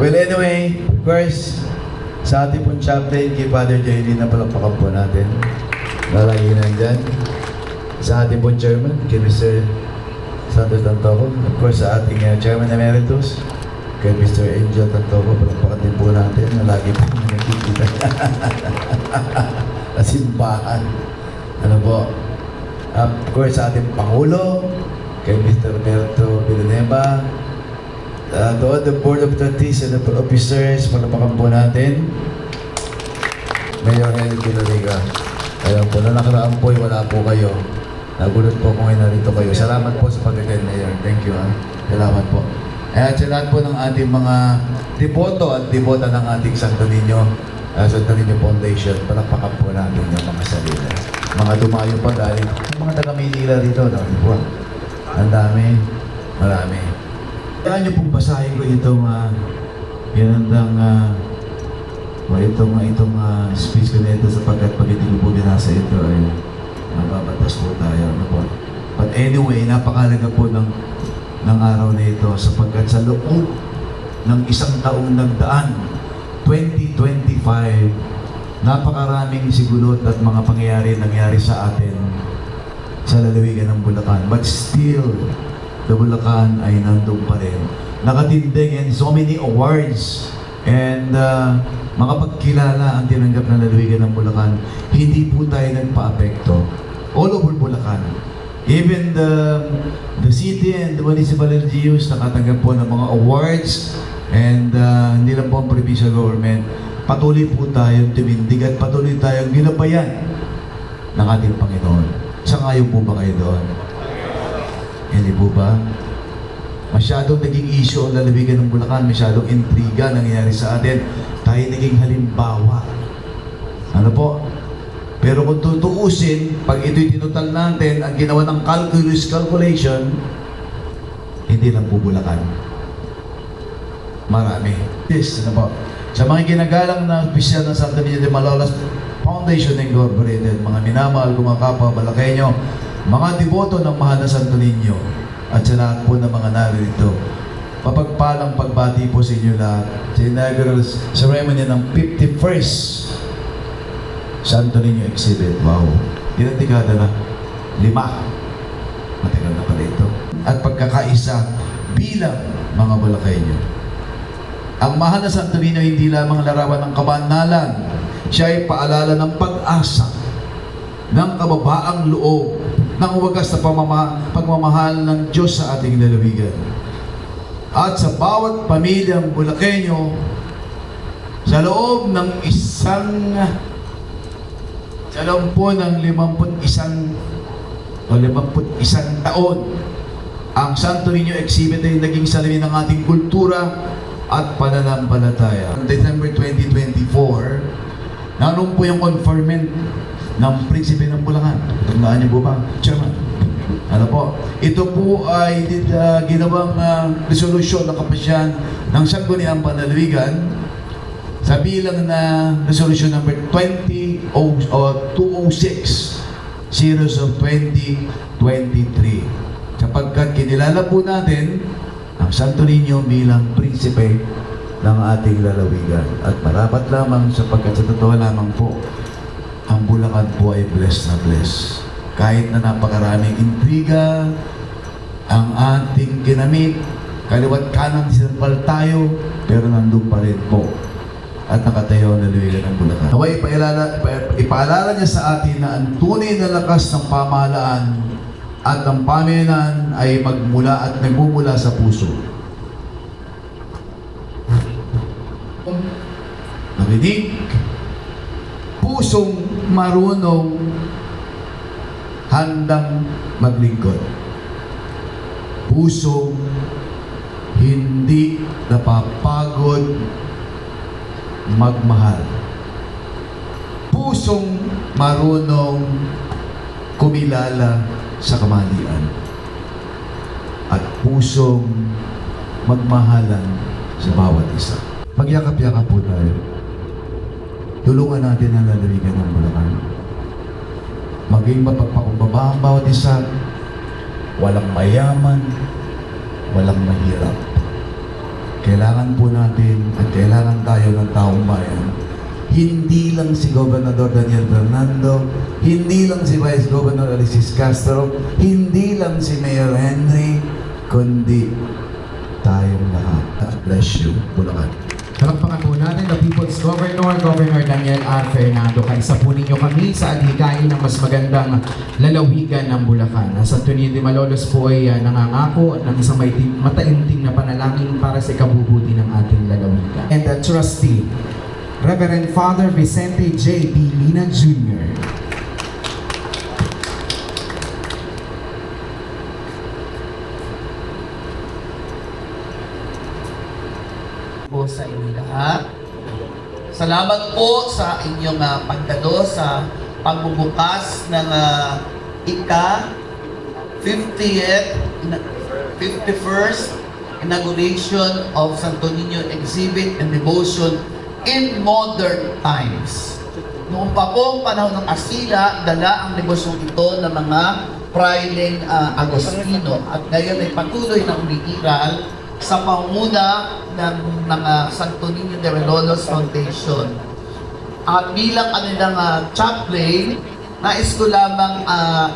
Well, anyway, first, sa ating pong chaplain, kay Father J.D. na palakpakan po natin. Lalagyan na dyan. Sa ating pong chairman, kay Mr. Santo Tantoco. Of course, sa ating chairman emeritus, kay Mr. Angel Tantoco. Palakpakan din po natin na lagi po nakikita. Sa simbahan. Ano po? Of course, sa ating Pangulo, kay Mr. Roberto Villanueva, to all the Board of Trustees and Officers, palakpakan po natin. Mayor Henry Villarriga. Ayan po, na nakaraan po, wala po kayo. Nagulat po kung narito kayo. Salamat po sa pag-attend, Mayor. Thank you, ha. Salamat po. At sa lahat po ng ating mga devoto at debota ng ating Santo Niño, Santo Niño Foundation, palakpakan po natin yung mga sarili. Mga dumayo pa galing. Mga taga-Maynila dito, no? Diba? Ang dami. Marami. Kaya nyo pong basahin ko itong itong speech ko nito sapagkat pag hindi ko po binasa ito ay mababatas po tayo. Ano po? But anyway, napakalaga po ng araw na ito sapagkat sa loob ng isang taong nagdaan, 2025, napakaraming sigulot at mga pangyayari nangyari sa atin sa lalawigan ng Bulacan. But still, the Bulacan ay nandun pa rin. Nakatindig and so many awards and mga pagkilala ang tinanggap ng lalawigan ng Bulacan. Hindi po tayo nagpa-apekto. All over Bulacan. Even the city and the municipal LGUs nakatanggap po ng mga awards and hindi lang po ang provincial government. Patuloy po tayong tumindig at patuloy tayong ginabayan ng ating Panginoon. Sangayon po ba kayo doon? Hindi po ba? Masyadong naging issue ang lalawigan ng Bulacan, masyadong intriga nangyayari sa atin. Tayo naging halimbawa. Ano po? Pero kung tutuusin, pag ito'y tinutal natin, ang ginawa ng calculation, hindi lang po Bulacan. Marami. Yes, ano po? Sa mga ginagalang na opisyal ng Santo Niño de Malolos Foundation Incorporated, mga minamahal kong mga kapwa Balakenyo, mga deboto ng mahal na Santo Niño, at sa lahat po ng mga narito, mapagpalang pagbati po sa inyo lahat sa inaugural ceremony ng 51st Santo Niño exhibit. Wow! Ilang dekada na? 5. Matagal na pala ito. At pagkakaisa bilang mga Balakenyo. Ang mahal na Santo Niño hindi lamang larawan ng kabanalan, siya ay paalala ng pag-asa, ng kababaang loob, ng wagas na pagmamahal ng Diyos sa ating lalawigan. At sa bawat pamilyang Bulakenyo, sa loob ng isang po ng 51 taon, ang Santo Niño exhibit ay naging salamin ng ating kultura at pananampalataya. December 2024, naroon po yung conferment ng Prinsipe ng Bulacan. Tandaan niyo po ba, Chairman? Ano po? Ito po ay ginawang resolusyon ng kapasyan ng Sangguniang Panlalawigan sa bilang na resolusyon number 206 series of 2023 sapagkat kinilala po natin ang Santo Niño bilang prinsipe ng ating lalawigan at marapat lamang sapagkat sa totoo lamang po ang Bulacan po ay blessed na blessed. Kahit na napakaraming intriga ang ating ginamit, kaliwat kanan sinapal tayo, pero nandun pa rin po at nakatayo ang lalawigan ng Bulacan. Naway ipaalala niya sa atin na ang tunay na lakas ng pamahalaan at ang pamayanan ay magmula at nagmumula sa puso. Nakinig, pusong marunong handang maglingkod. Pusong hindi napapagod magmahal. Pusong marunong kumilala sa kamalian. At pusong magmahalan sa bawat isa. Pagyakap-yakap po tayo. Tulungan natin ang lalawigan ng Bulacan. Maging mapagpakumbaba ang bawat isa. Walang mayaman, walang mahirap. Kailangan po natin at kailangan tayo ng taong bayan. Hindi lang si Gobernador Daniel Fernando, hindi lang si Vice Governor Alexis Castro, hindi lang si Mayor Henry, kundi tayong lahat. God bless you, Bulacan. Palakpakan po natin the People's Governor, Governor Daniel R. Fernando. Kaisa po ninyo kami sa adhikain ng mas magandang lalawigan ng Bulacan. Sa Santo Niño de Malolos po ay nangangako ng isang mataimting na panalangin para sa ikabubuti ng ating lalawigan. And the trustee, Reverend Father Vicente J. B. Lina Jr. po sa inyo lahat. Salamat po sa inyong pagdalo sa pagbubukas ng ika-51st inauguration of Santo Niño Exhibit and Devotion in Modern Times. Noong pa pong panahon ng Asila, dala ang debosyon ito ng mga Frailing Agostino at ngayon ay patuloy na umiiral sa pangunguna ng Santo Niño de Malolos Foundation. At bilang kanilang chaplain, nais ko lamang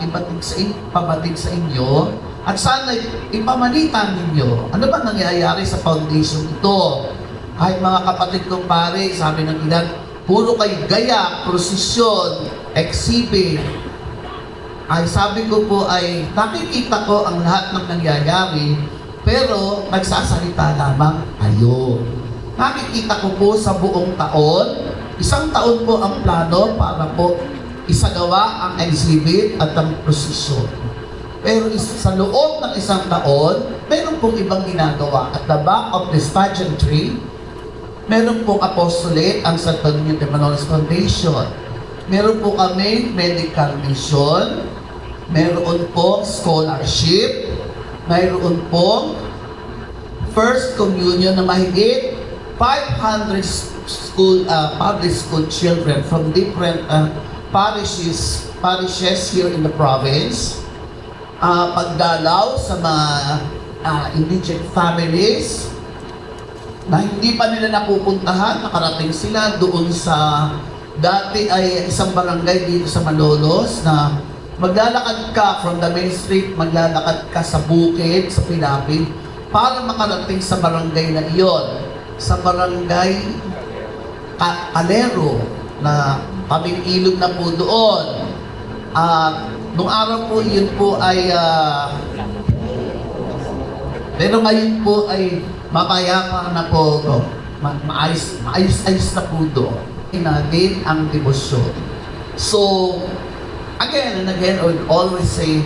ipabatid sa inyo at sana ipamalitan ninyo ano ba nangyayari sa foundation ito. Kahit mga kapatid kong pare, sabi ng ilan, puro kay gaya, prosesyon, exhibit. Ay sabi ko po ay nakikita ko ang lahat ng nangyayari pero nagsasalita lamang kayo. Nakikita ko po sa buong taon, isang taon po ang plano para po isagawa ang exhibit at ang prosesyon. Pero sa loob ng isang taon, meron pong ibang ginagawa. At the back of this pageantry, meron pong apostolate ang Santo Niño de Malolos Foundation. Meron po kami medical mission, meron po scholarship, mayroon pong First Communion na mahigit 500 public school children from different parishes here in the province. Pagdalaw sa mga indigent families na hindi pa nila napupuntahan, nakarating sila doon sa dati ay isang barangay dito sa Malolos na maglalakad ka from the main street, maglalakad ka sa bukid, sa Pilapid, para makarating sa barangay na iyon. Sa barangay Calero, na kaming ilog na po doon. Nung araw po, yun po ay, pero ngayon po ay mapayapa na po, maayos na po doon. Natin ang debosyon. So, again and again, I would always say,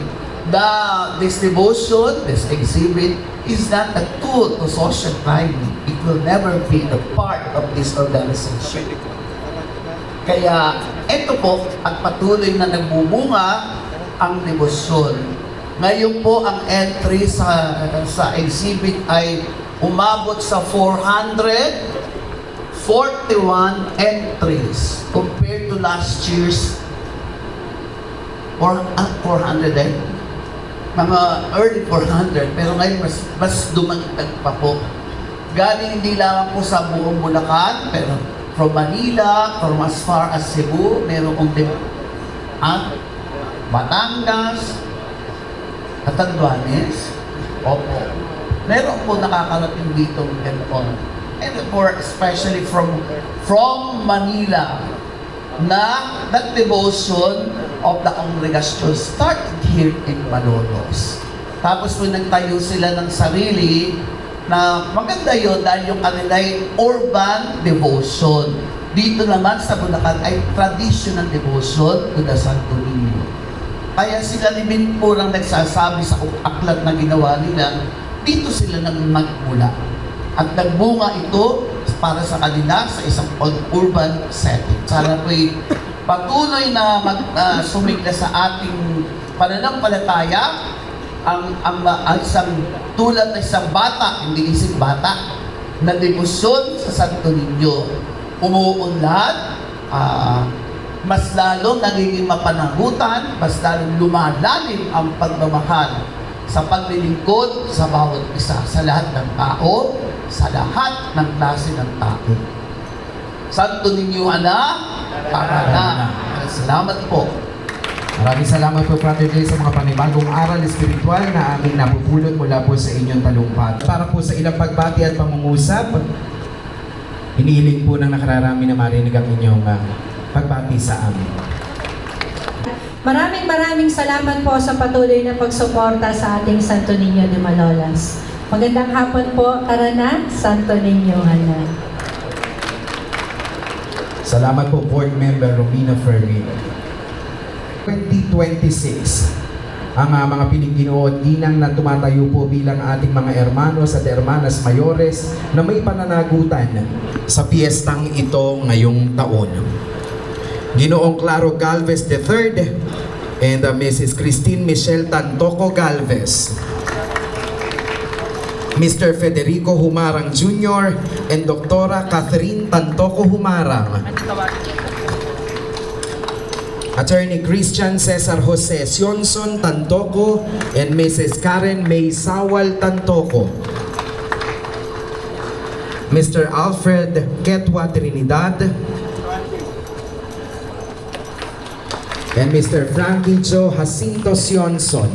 this devotion, this exhibit, is not a tool to social climbing. It will never be a part of this organization. Kaya, ito po, at patuloy na nagbubunga ang debosyon. Ngayon po ang entry sa exhibit ay umabot sa 441 entries compared to last year's 400 eh? Mga early 400, pero ngayon mas dumagdag pa po. Galing hindi lamang po sa buong Bulacan, pero from Manila, from as far as Cebu, meron kong Batangas, Catanduanes, opo. Meron po nakakarating dito ganoon. And for especially from Manila, na that devotion of the congregation started here in Malolos. Tapos po nagtayo sila ng sarili na maganda yun dahil yung kanila'y urban devotion. Dito naman sa Bulacan ay traditional devotion to the Santo Niño. Kaya sila ni Ben po lang nagsasabi sa aklat na ginawa nila, dito sila nang magmula. At nagbunga ito para sa kanila sa isang urban setting. Sana po'y patuloy na sumigla sa ating pananampalataya ang isang tulad ng isang bata, hindi isang bata, na debosyon sa Santo Niño. Umuunlad, mas lalong nagiging mapanagutan, mas lalong lumalalim ang pagmamahal sa paglilingkod sa bawat isa, sa lahat ng tao, sa lahat ng klase ng tao. Santo Niño Ana, para na. Salamat po. Maraming salamat po, Father Jay, sa mga panibagong aral espiritual na aming napupulot mula po sa inyong talumpati. Para po sa ilang pagbati at pangungusap, hinihiling po ng nakararami na marinig ang inyong pagbati sa amin. Maraming salamat po sa patuloy na pagsuporta sa ating Santo Niño de Malolos. Magandang hapon po, tara na, Santo Niño Ana. Salamat po, Board Member Romina Fermin. 2026, ang mga Pilipino at ginang na tumatayo po bilang ating mga hermanos at hermanas mayores na may pananagutan sa piyestang ito ngayong taon. Ginoong Claro Galvez III and Mrs. Christine Michelle Tantoco Galvez, Mr. Federico Humarang Jr. and Dr. Catherine Tantoco Humarang, Attorney Christian Cesar Jose Sionson Tantoco and Mrs. Karen May Sawal Tantoco, Mr. Alfred Ketwa Trinidad, and Mr. Frankie Joe Jacinto Sionson.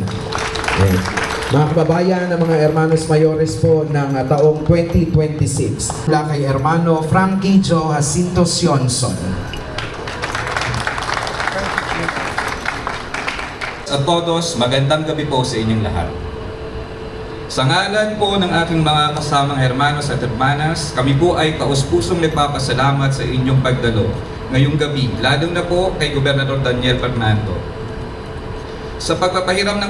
Mga kababayan ng mga hermanos mayores po ng taong 2026. Mula kay Hermano Frankie Joe Jacinto Sionson. Sa todos, magandang gabi po sa inyong lahat. Sa ngalan po ng aking mga kasamang hermanos at hermanas, kami po ay taus-pusong nagpapasalamat sa inyong pagdalo ngayong gabi, lalo na po kay Gobernador Daniel Fernando. Sa pagpapahiram ng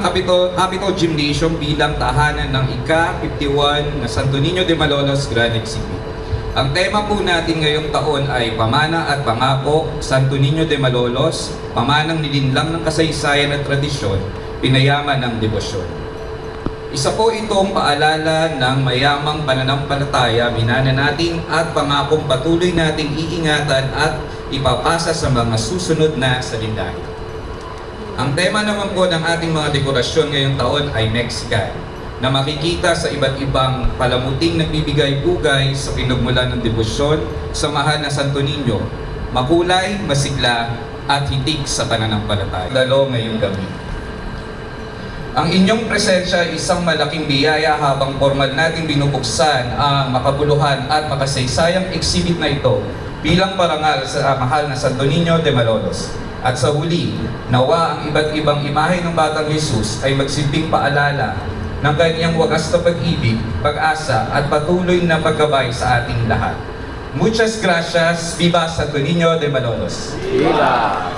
Capitol Gymnasium bilang tahanan ng ika-51 na Santo Niño de Malolos Grand Exhibit. Ang tema po natin ngayong taon ay Pamana at Pangako, Santo Niño de Malolos, pamanang nilinlang ng kasaysayan at tradisyon, pinayaman ng debosyon. Isa po itong paalala ng mayamang pananampalataya, minana natin at pangakong patuloy nating iingatan at ipapasa sa mga susunod na salindahit. Ang tema naman po ng ating mga dekorasyon ngayong taon ay Mexican, na makikita sa iba't ibang palamuting nagbibigay bugay sa pinagmulan ng debosyon sa mahal na Santo Niño, makulay, masigla, at hitik sa pananampalataya. Lalo ngayong gabi. Ang inyong presensya ay isang malaking biyaya habang formal nating binubuksan ang makabuluhan at makasaysayang exhibit na ito bilang parangal sa mahal na Santo Niño de Malolos. At sa huli, nawa ang iba't ibang imahe ng Batang Jesus ay magsilbing paalala ng kanyang wagas na pag-ibig, pag-asa at patuloy na paggabay sa ating lahat. Muchas gracias. Viva Santo Niño de Malolos. Viva!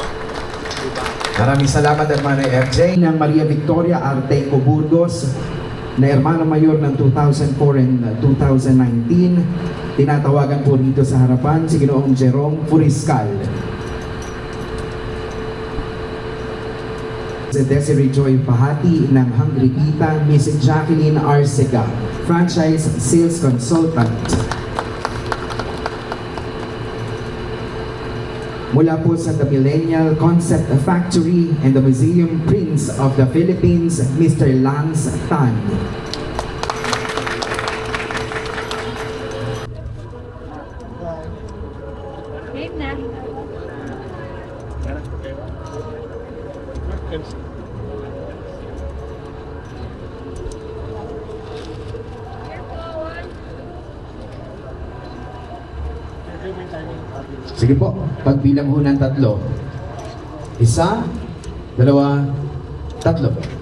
Maraming salamat, Hermano FJ ng Maria Victoria Arteco Burgos na Hermano Mayor ng 2004 and 2019. Tinatawagan po dito sa harapan si Ginoong Jerome Furiscal. Si Desiree Joy Pahati ng Hungry Tita, Miss Jacqueline Arcega, Franchise Sales Consultant. Mula po sa The Millennial Concept Factory and the Museum Prince of the Philippines, Mr. Lance Tan. Sige po, pagbilang ho ng 3. 1, 2, 3.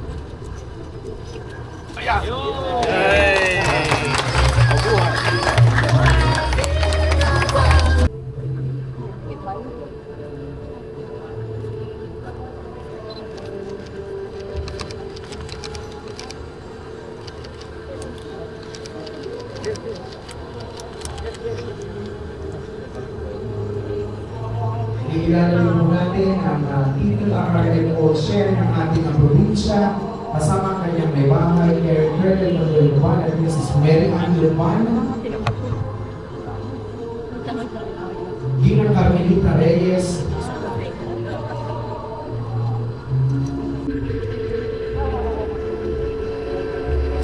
Ilalagay mo natin ang titular o share ng ating probinsya kasama ang kanyang may bahay, Colonel Manuel Juan at Mrs. Mary Ann Lupan, Gina Carmelita Reyes,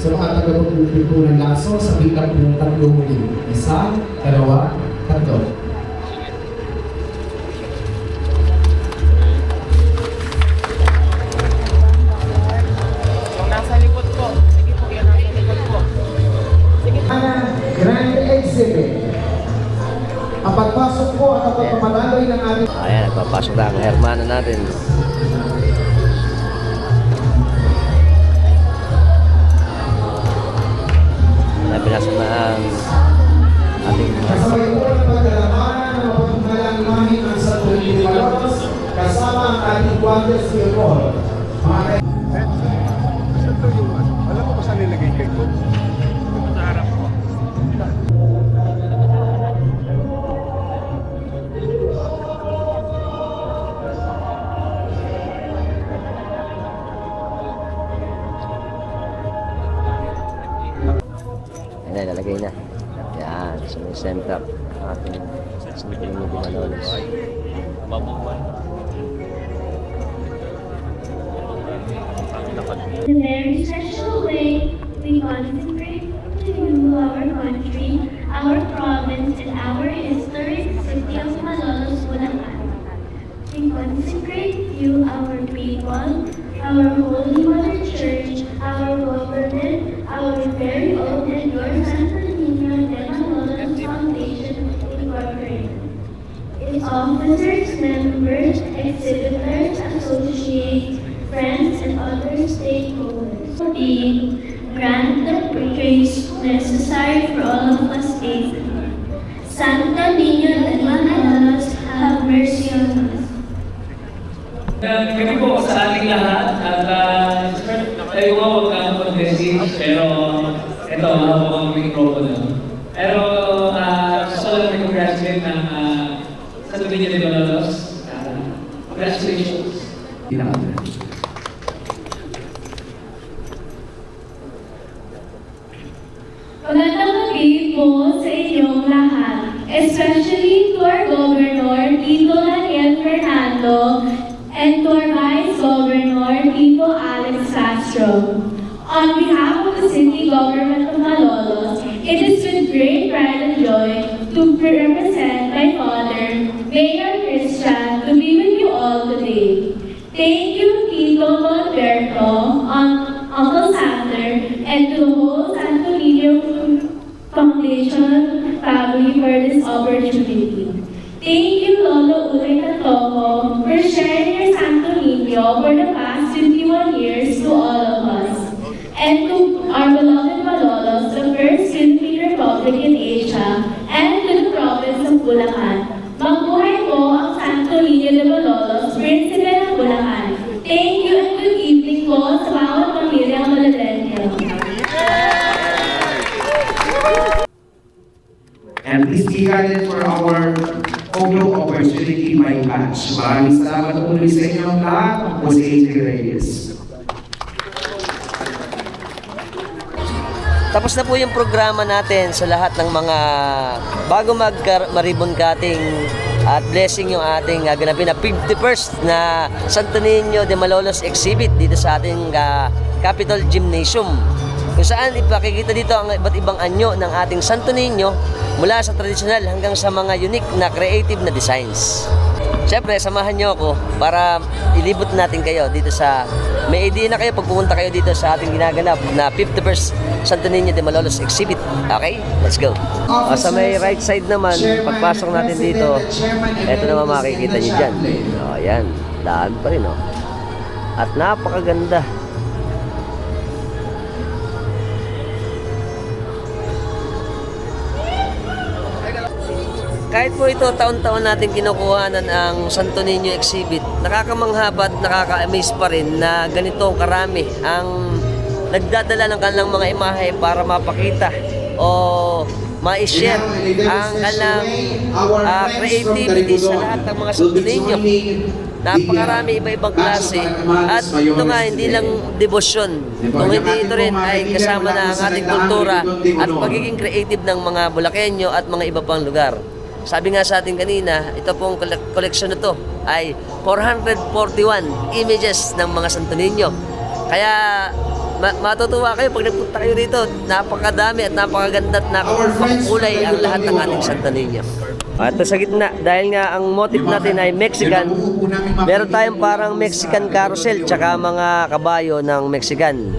sa mga tagapagpupulpo ng laso sa bilang ng 3 muli. 1, 2, 3. Grand Exhibit. Ang pagpasok po at ang pagpapadaloy ng aming... Ayan, nagpapasok na ang hermana natin. Pinasok na ang ating... Kasabay po ng pagdalaman ng mapagpalang imahin ng Santo Niño de Malolos kasama ang ating Guantes de Honor. Alam mo ba saan nilagay kay ko? Sa harap ko. Ayan, lalagay na. Yan, sa may center. Ating Santo Niño de Malolos. In a very special way, we consecrate to you our country, our province, and our historic city of Malolos, Bulacan. We consecrate you, our people, our Holy Mother Church, our government, our very own and your Santo Niño de Malolos Foundation Incorporated. Its officers, members, exhibitors, associates, friends, and other stakeholders. Grant the grace necessary for all of us daily. Santo Niño de Malolos, have mercy on us. Kami po sa ating lahat at tayo nga huwag kang mag-message pero ito mga po ang mikropono. Pero gusto ko lang mag-congratulate ng Santo Niño de Malolos. Congratulations. Magandang gabi po sa inyong lahat, especially to our Governor, Tito Daniel Fernando, and to our Vice Governor, Tito Alex Castro. On behalf of the City Government of Malolos, it is with great pride and joy to represent my father, Mayor Christian, to be with you all today. Thank you, Tito Alberto, Uncle Sander, and to the whole Santo Niño Foundation family for this opportunity. Thank you, Lolo Uray Tatoco, for sharing your Santo Niño for the past 51 years to all of us. And to our beloved Malolos, the first Philippine Republic in Asia, and to the province of Bulacan. Magbuhay po ang Santo Niño de Malolos, Prinsipe ng Bulacan. Thank you and good evening po sa bawat pamilyang Malalenyo. And please be guided for our photo opportunity by Pat. much. Maraming salamat po muli sa inyong lahat. Ako po si AJ Reyes. Tapos na po yung programa natin sa lahat ng mga bago mag-ribbon cutting at blessing yung ating ganapin na 51st na Santo Niño de Malolos exhibit dito sa ating Capitol Gymnasium. Kung saan ipakikita dito ang iba't ibang anyo ng ating Santo Niño mula sa tradisyonal hanggang sa mga unique na creative na designs. Siyempre, samahan nyo ako para ilibot natin kayo dito sa... May idea na kayo pag pumunta kayo dito sa ating ginaganap na 51st Santo Niño de Malolos exhibit. Okay? Let's go! Sa may right side naman, pagpasok natin dito, eto naman makikita nyo dyan. O, yan. Daan pa rin, o. At napakaganda. Kahit po ito taon-taon natin kinukuhanan ang Santo Niño exhibit, nakakamangha at nakaka-amaze pa rin na ganito karami ang nagdadala ng kanilang mga imahe para mapakita o ma-share ang kanilang creativity sa lahat ng mga Santo Niño. Napakarami iba-ibang klase at ito nga hindi lang debosyon, kung hindi ito rin ay kasama na ang ating kultura at pagiging creative ng mga Bulakenyo at mga iba pang lugar. Sabi nga sa atin kanina, ito pong koleksyon na to ay 441 images ng mga Santo Niño. Kaya matutuwa kayo pag nagpunta kayo rito. Napakadami at napakaganda at napakakulay ang lahat ng ating Santo Niño. At sa gitna, dahil nga ang motif natin ay Mexican, meron tayong parang Mexican carousel tsaka mga kabayo ng Mexican.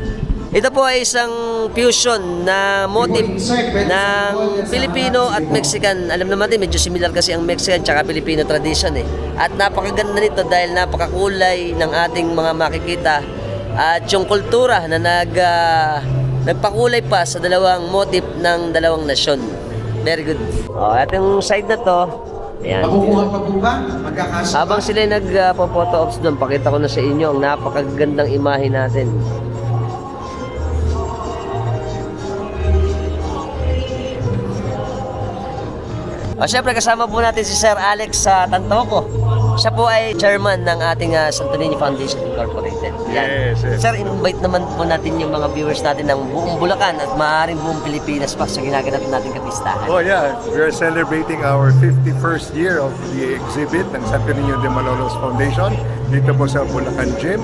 Ito po ay isang fusion na motif ng Filipino at Mexican. Alam naman din, medyo similar kasi ang Mexican at Filipino tradition eh. At napakaganda nito dahil napakakulay ng ating mga makikita. At yung kultura na nagpakulay pa sa dalawang motif ng dalawang nasyon. Very good. At yung side na to, ayan. Habang sila nagpo-photo ops doon, pakita ko na sa inyo ang napakagandang imahe natin. Siyempre kasama po natin si Sir Alex Tantoco. Siya po ay chairman ng ating Santo Niño Foundation Incorporated. Yes. Sir, invite naman po natin yung mga viewers natin ng buong Bulacan at maaaring buong Pilipinas pa sa ginaganap natin kapistahan. Oh yeah, we are celebrating our 51st year of the exhibit ng Santo Niño de Malolos Foundation dito po sa Bulacan Gym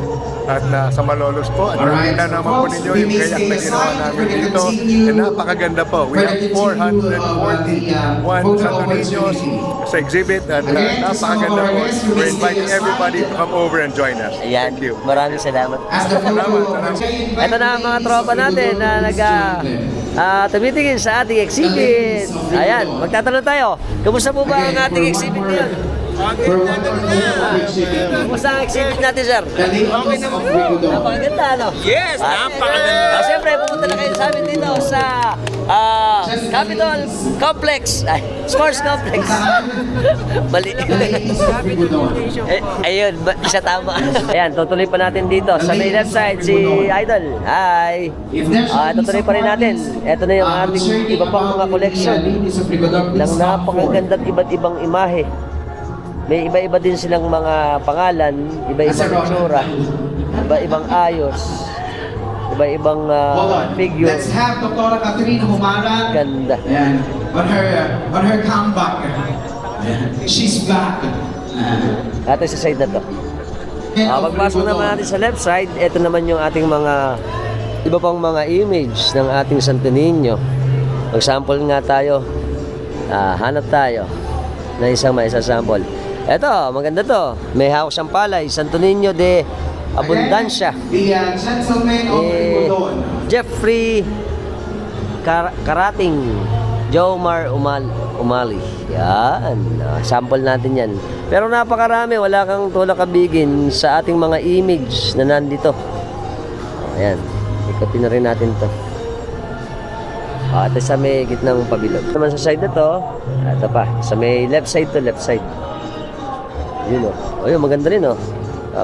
at sa Malolos po. At nakita naman po ninyo yung kayak na ginawa namin dito. And napakaganda po. We have 441 Santo Niños sa exhibit at napakaganda po. We're inviting everybody to come over and join us. Ayan. Thank you. Maraming salamat. Salamat. Ito na ang mga tropa natin na tumitingin sa ating exhibit. Ayan, magtatanong tayo. Kumusta po ba ang ating exhibit ngayon? Kumusta ang exhibit natin, sir? Okay naman po. Napakaganda, ano? Yes, napakaganda. Siyempre, pumunta na kayo sa amin dito sa Capitol Complex. Sports Complex. Mali. Ayun, isa tama. Ayan, tutuloy pa natin dito. Sa may left side, si Idol. Hi. Tutuloy pa rin natin. Ito na yung ating iba pang mga collection ng napakaganda at iba't ibang imahe. May iba-iba din silang mga pangalan, iba-ibang itsura, iba-ibang ayos, iba-ibang figure. Let's have Dr. Catherine Humaran. Ganda. Ayan. On her comeback. She's back. Ito sa side na to. Pagpasok naman natin sa left side, ito naman yung ating mga iba pang mga image ng ating Santo Niño. Mag-sample nga tayo. Hanap tayo na isang sample. Ito, maganda to. May hawak siyang palay. Santo Niño de Abundancia. The gentleman of Ribodon. Jeffrey Karating. Jomar Umali. Yan. Sample natin yan. Pero napakarami. Wala kang tulak kabigin sa ating mga image na nandito. Ayan. Ikutin na rin natin to. Ito sa may gitnang pabilog. Naman sa side na to. Ito pa. Sa may left side to left side. Yun o. Ayun, maganda rin o.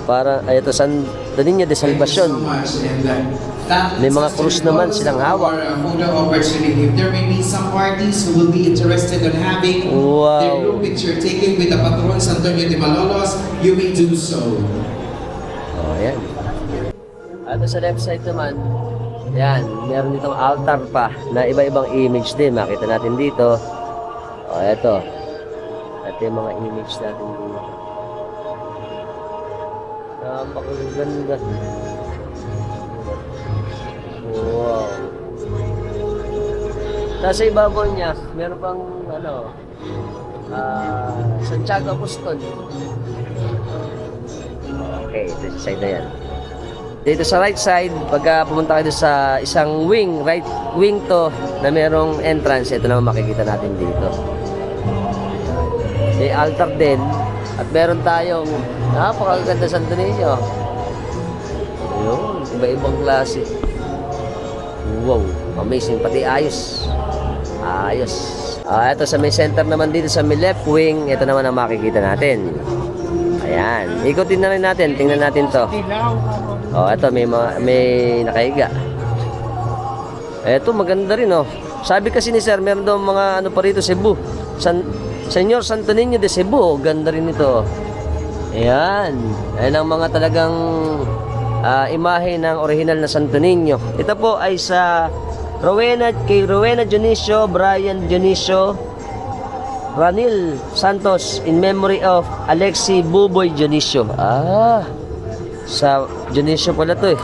Para, ito, Santo Niño de Salvacion. May mga krus naman silang hawak. Photo opportunity. If there may be some parties who will be interested in having their group picture taken with the patron Santo Niño de Malolos, you may do so. Oh, yan. At sa left side naman, yan, meron ditong altar pa na iba-ibang image din. Makita natin dito. Oh, eto. Ito yung mga image natin dito. Napakaganda. Wow. Tapos sa ibabaw niya, meron pang Santiago Apostol. Okay, ito sa side na yan. Dito sa right side, pagka pumunta kayo sa isang wing, right wing to, na merong entrance, ito naman makikita natin dito. May altar din, at meron tayong napakaganda Santo Niño. Ayun, iba-ibang klase. Wow, amazing, pati ayos. Ayos. Ito sa may center naman dito sa may left wing, ito naman ang makikita natin. Ayan, ikutin na rin natin, tingnan natin to. Oh, ito may nakahiga. Ito maganda rin oh. Sabi kasi ni Sir, meron daw mga pa rito, Cebu. Senyor Santo Niño de Cebu, oh, ganda rin ito. Ayan, ayan ang mga talagang imahe ng original na Santo Niño. Ito po ay sa kay Rowena Dionisio, Brian Dionisio, Ranil Santos in memory of Alexi Buboy Dionisio. Sa Dionisio pala to eh.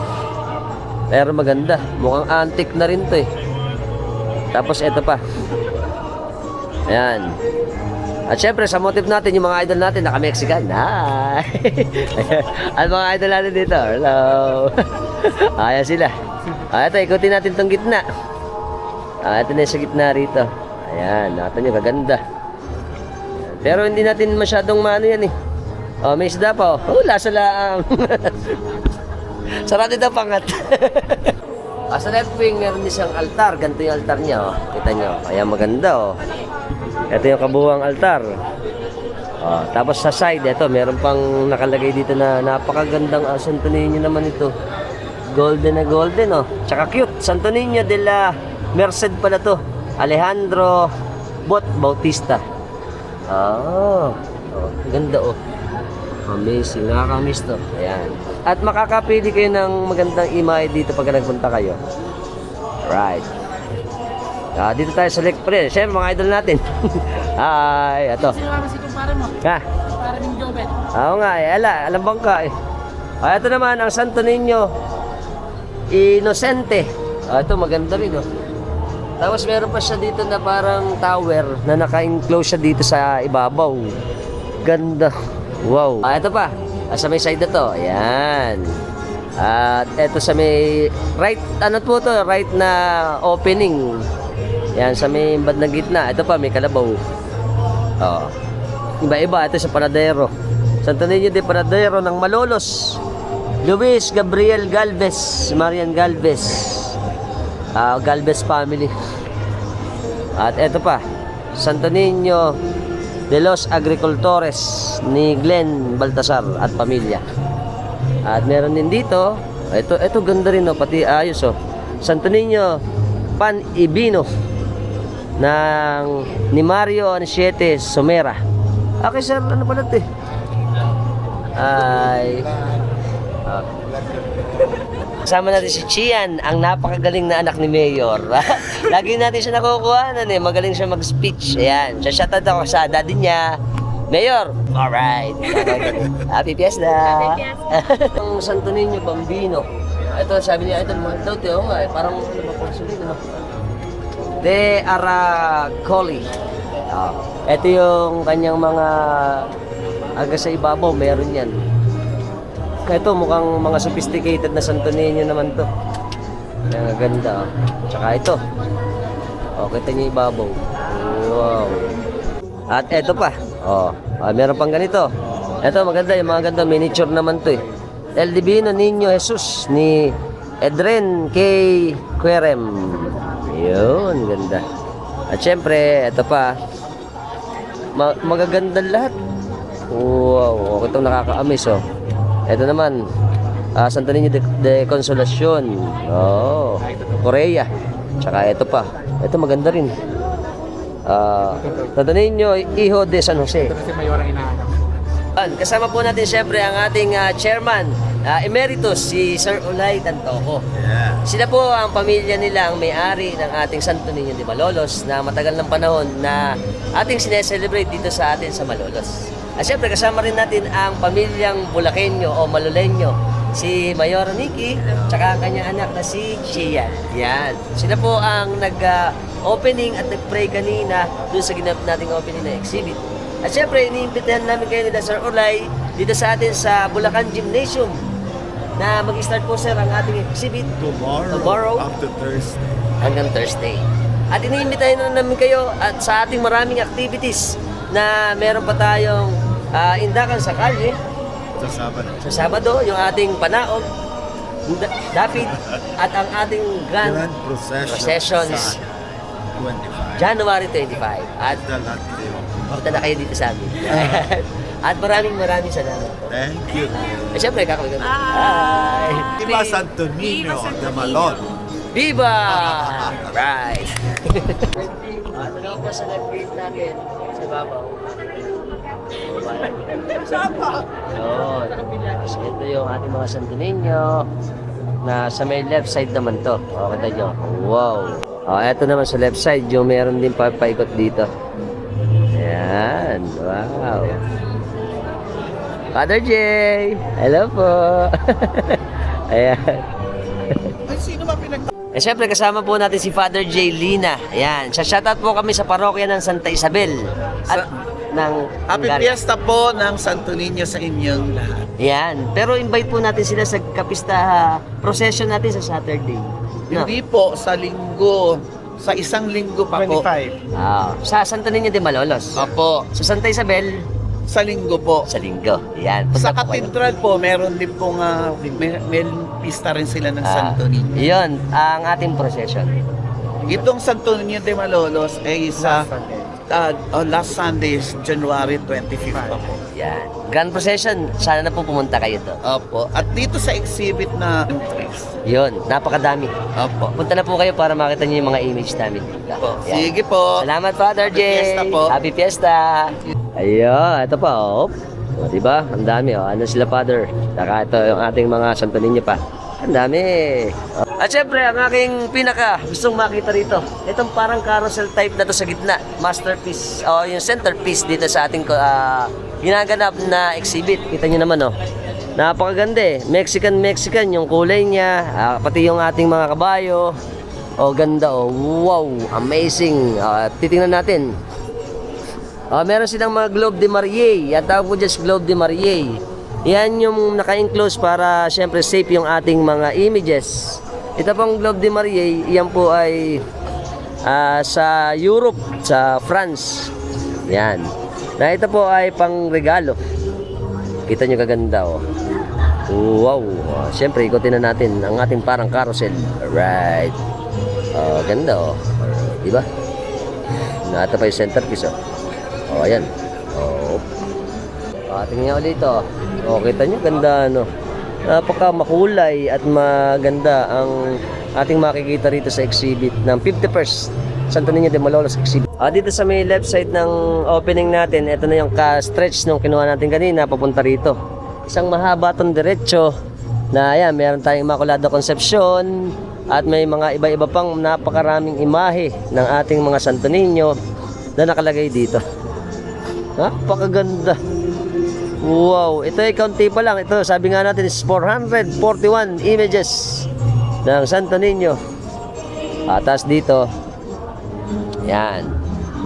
Pero maganda, mukhang antique na rin to eh. Tapos ito pa. Ayan. At syempre sa motif natin, yung mga idol natin naka-Mexican. Hi! At mga idol natin dito. Hello! Ayan sila. Ito, ikutin natin tong gitna. Ito na sa gitna rito. Ayan, nakita nyo, kaganda. Pero hindi natin masyadong maano yan eh. Oh, may isda pa oh. Lasa lang. Sarado daw pangat. Sa left wing, meron isang altar. Ganito yung altar niya oh. Kita nyo, kaya maganda oh. Ito yung kabuuang altar. Oh, tapos sa side, ito, meron pang nakalagay dito na napakagandang Santo Niño naman ito. Golden na golden, oh. Tsaka cute. Santo Niño de la Merced pala to. Alejandro Bautista. Ganda, oh. Amazing. Nakakamiss to. Ayan. At makakapili kayo ng magandang imahe dito pag nagpunta kayo. Right. Dito tayo sa Lake Pre. Siyempre, mga idol natin. Ay, ito. Sino naman si kumpare mo? Ha? Kumpare ng Jobet. Oo nga, alam bang ka eh. Ito naman, ang Santo Niño Inosente. Ito, maganda rin oh. Tapos meron pa siya dito na parang tower na naka-enclose siya dito sa ibabaw. Ganda. Wow. Ito pa, sa may side na to. Ayan. At ito sa may right, right na opening. Yan, sa may bandang gitna. Ito pa, may kalabaw. Oh. Iba-iba. Ito sa Panadero. Santo Niño de Panadero ng Malolos. Luis Gabriel Galvez. Marian Galvez. Galvez family. At ito pa, Santo Niño de los Agricultores ni Glenn Baltasar at pamilya. At meron din dito, ito ganda rin oh, pati ayos oh. Santo Niño Pan Ibino ni Mario Ansiete Somera. Okay sir, ano pala ito eh? Kasama natin si Chian, ang napakagaling na anak ni Mayor. Lagi natin siya nakukuha magaling siya mag-speech. Ayan, shoutout ako sa daddy niya. Mayor, alright. Happy Fiesta. Happy Fiesta. Ang Santo Niño Bambino. Ito, sabi niya, ito, mahal daw, parang, De Aracoli. Ito yung kanyang mga aga sa ibabaw, meron yan. Ito, mukhang mga sophisticated na Santo Niño naman to. Ang ganda. Tsaka ito. Kita niyo ibabaw. Wow. At ito pa. Meron pang ganito. Ito, maganda. Yung mga ganda, miniature naman to eh. El Divino Niño Jesus ni Edren K. Querem. Yun, ganda. At syempre, ito pa. Magaganda lahat. Wow, itong nakaka-amaze oh. Ito naman, Santo Niño de Consolacion. Oh, Korea. Tsaka ito pa. Ito maganda rin. Santo Niño, Hijo de San Jose. Kasama po natin siyempre ang ating chairman, emeritus, si Sir Olay Tantoco. Sila po ang pamilya nila ang may-ari ng ating Santo Niño de Malolos na matagal ng panahon na ating sineselebrate dito sa atin sa Malolos. At siyempre kasama rin natin ang pamilyang Bulakenyo o Maloleño, si Mayor Nicky, tsaka ang kanyang anak na si Gian. Yan. Sila po ang nag-opening at nag-pray kanina dun sa ginap nating opening na exhibit. At syempre, iniimbitahan namin kayo nila Sir Olay dito sa atin sa Bulacan Gymnasium na mag-start po sir ang ating exhibit tomorrow after Thursday. Hanggang Thursday. At iniimbitahan na namin kayo at sa ating maraming activities na meron pa tayong indakan sa kalye. Sa Sabado, yung ating panaog, David, at ang ating Grand Processions. 25. January 25. At punta na kayo dito sa amin. At maraming salamat. Thank you. Siyempre, kakawin kami. Viva Santo Niño de Malon. Viva! Right. Ito na po sa live natin sa babaw. Yun. Ito yung ating mga Santo Niño na sa may left side naman to. O, kita nyo. Wow. Ito naman sa left side, yung meron din paikot dito. Ayan. Wow. Father J. Hello po. Ayan. Sino ba Siyempre kasama po natin si Father J. Lina. Ayan. Shoutout po kami sa parokya ng Santa Isabel. At ng Happy Fiesta po ng Santo Niño sa inyong lahat. Yan. Pero invite po natin sila sa kapista procession natin sa Saturday. No? Hindi po, sa linggo. Sa isang linggo pa 25. Po. Sa Santo Niño de Malolos. Opo. Sa Santa Isabel. Sa linggo po. Sa linggo. Yan. Sa katedral po, meron din pong may pista rin sila ng Santo Niño. Yun, ang ating procession. Itong Santo Niño de Malolos ay sa last Sunday, January 25 pa po. Yan. Grand procession, sana na po pumunta kayo to. Opo. At dito sa exhibit na entrance. Yun, napakadami. Opo. Punta na po kayo para makita niyo yung mga image namin. Sige po. Salamat Father J. Happy Fiesta po. Happy Fiesta. Ayun, ito pa oh. Diba? Ang dami oh. Ano sila Father? Saka ito yung ating mga Santo Niño pa. Ang dami. At syempre, ang aking pinaka gustong makita rito, itong parang carousel type na to sa gitna, masterpiece, o yung centerpiece dito sa ating ginaganap na exhibit. Kita nyo naman, oh. Napakaganda eh. Mexican yung kulay niya, pati yung ating mga kabayo. Oh, ganda oh. Wow, amazing. Titingnan natin. Meron silang mga Globe de Marie. At tawag po dyan Globe de Marie. Yan yung naka-enclose para syempre safe yung ating mga images. Ito pong Globe de Marie, yan po ay sa Europe, sa France. Yan. Na ito po ay pang regalo. Kita nyo kaganda oh. Wow. Syempre ikutin na natin ang ating parang carousel. Alright. Ganda oh. Diba? Ito pa yung centerpiece oh. Ayan. Tingnan ulit ito. Kita nyo, ganda no. Napaka makulay at maganda ang ating makikita rito sa exhibit ng 51st Santo Niño de Malolos exhibit. Dito sa may left side ng opening natin, ito na yung ka-stretch nung kinuha natin kanina papunta rito. Isang mahaba tong diretso na ayan, meron tayong Immaculada Concepcion at may mga iba-iba pang napakaraming imahe ng ating mga Santo Niño na nakalagay dito. Napakaganda. Wow, ito ay kaunti pa lang. Ito, sabi nga natin is 441 images ng Santo Niño. Atas dito. Yan.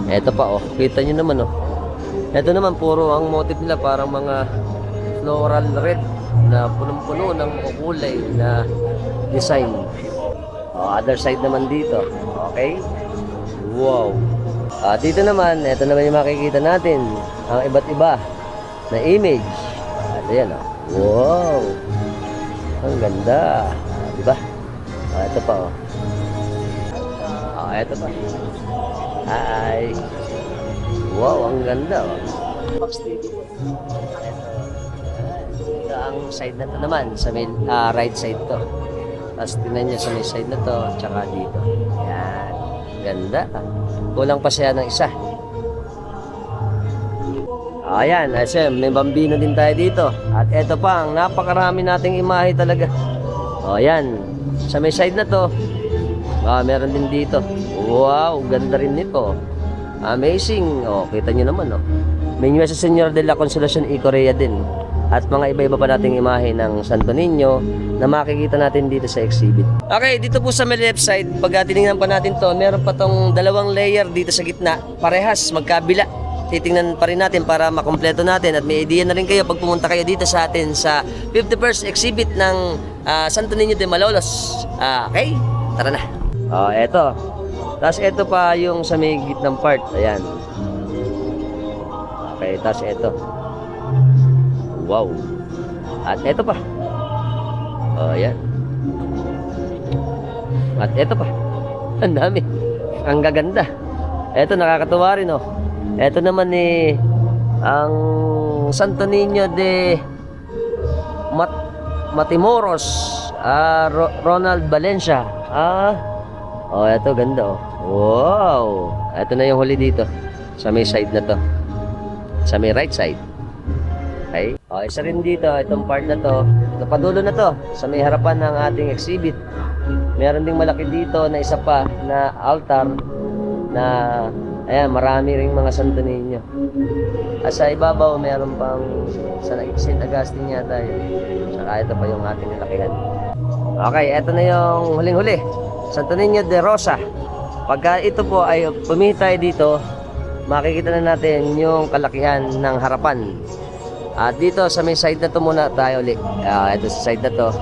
Ito pa oh. Kita nyo naman oh. Ito naman puro ang motif nila parang mga floral red na punong-puno ng makukulay na design. Other side naman dito. Okay? Wow. Dito naman, ito naman yung makikita natin. Ang iba't iba na image. Ayan oh. Wow. Ang ganda. Diba? Ito pa oh. Ito pa. Hi. Wow, ang ganda oh. Box TV. ang side na to naman, sa may right side to. Tapos tingnan nyo sa may side na to, tsaka dito. Yan. Ganda. Kulang pa siya ng isa. Ayan, kasi may bambino din tayo dito. At eto pa, ang napakarami nating imahe talaga. O yan, sa may side na to, meron din dito. Wow, ganda rin nito. Amazing. O, kita nyo naman, o. May Nuestra Señora de la Consolación y Correa din. At mga iba-iba pa nating imahe ng Santo Niño na makikita natin dito sa exhibit. Okay, dito po sa may left side, pag tinignan pa natin to, meron pa tong 2 layer dito sa gitna. Parehas, magkabila. Titingnan pa rin natin para makompleto natin at may idea na rin kayo pag pumunta kayo dito sa atin sa 51st exhibit ng Santo Niño de Malolos. Okay, tara na. Eto. Tapos eto pa yung sa may gitnang part. Ayan. Okay, tapos eto. Wow. At eto pa. Ayan. At eto pa. Ang dami. Ang gaganda. Eto, nakakatuwa rin, oh. Eto naman ang Santo Niño de Matamoros, Ronald Valencia. Eto ganda, oh. Wow. Eto na yung huli dito sa may side na to. Sa may right side. Okay. Isa rin dito, itong part na to. Ito padulo na to sa may harapan ng ating exhibit. Meron ding malaki dito na isa pa na altar na ayan, marami ring mga Santo Niño. At sa ibabaw, meron pang St. Augustine yata yun. Saka ito pa yung ating kalakihan. Okay, ito na yung huling-huli. Santo Niño de Rosa. Pagka ito po ay pumili tayo dito, makikita na natin yung kalakihan ng harapan. At dito sa may side na to muna tayo ulit. Ito sa side na to.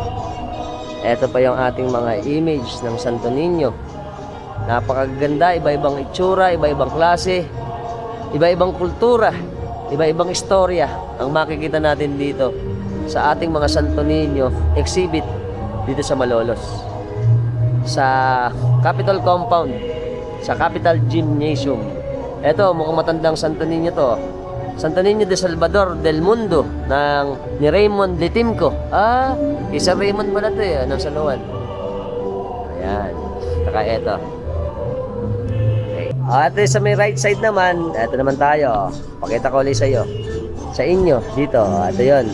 Ito pa yung ating mga image ng Santo Niño. Napakaganda, iba-ibang itsura, iba-ibang klase, iba-ibang kultura, iba-ibang istorya ang makikita natin dito sa ating mga Santo Niño exhibit dito sa Malolos. Sa Capitol Compound, sa Capital Gymnasium. Ito, mukhang matandang Santo Niño to. Santo Niño de Salvador del Mundo ni Raymond Litimco. Isa Raymond pala ito ng Saluan. Ayan. Saka ito. At sa may right side naman, ito naman tayo. Pakita ko ulit sa iyo. Sa inyo, dito. Ito yun.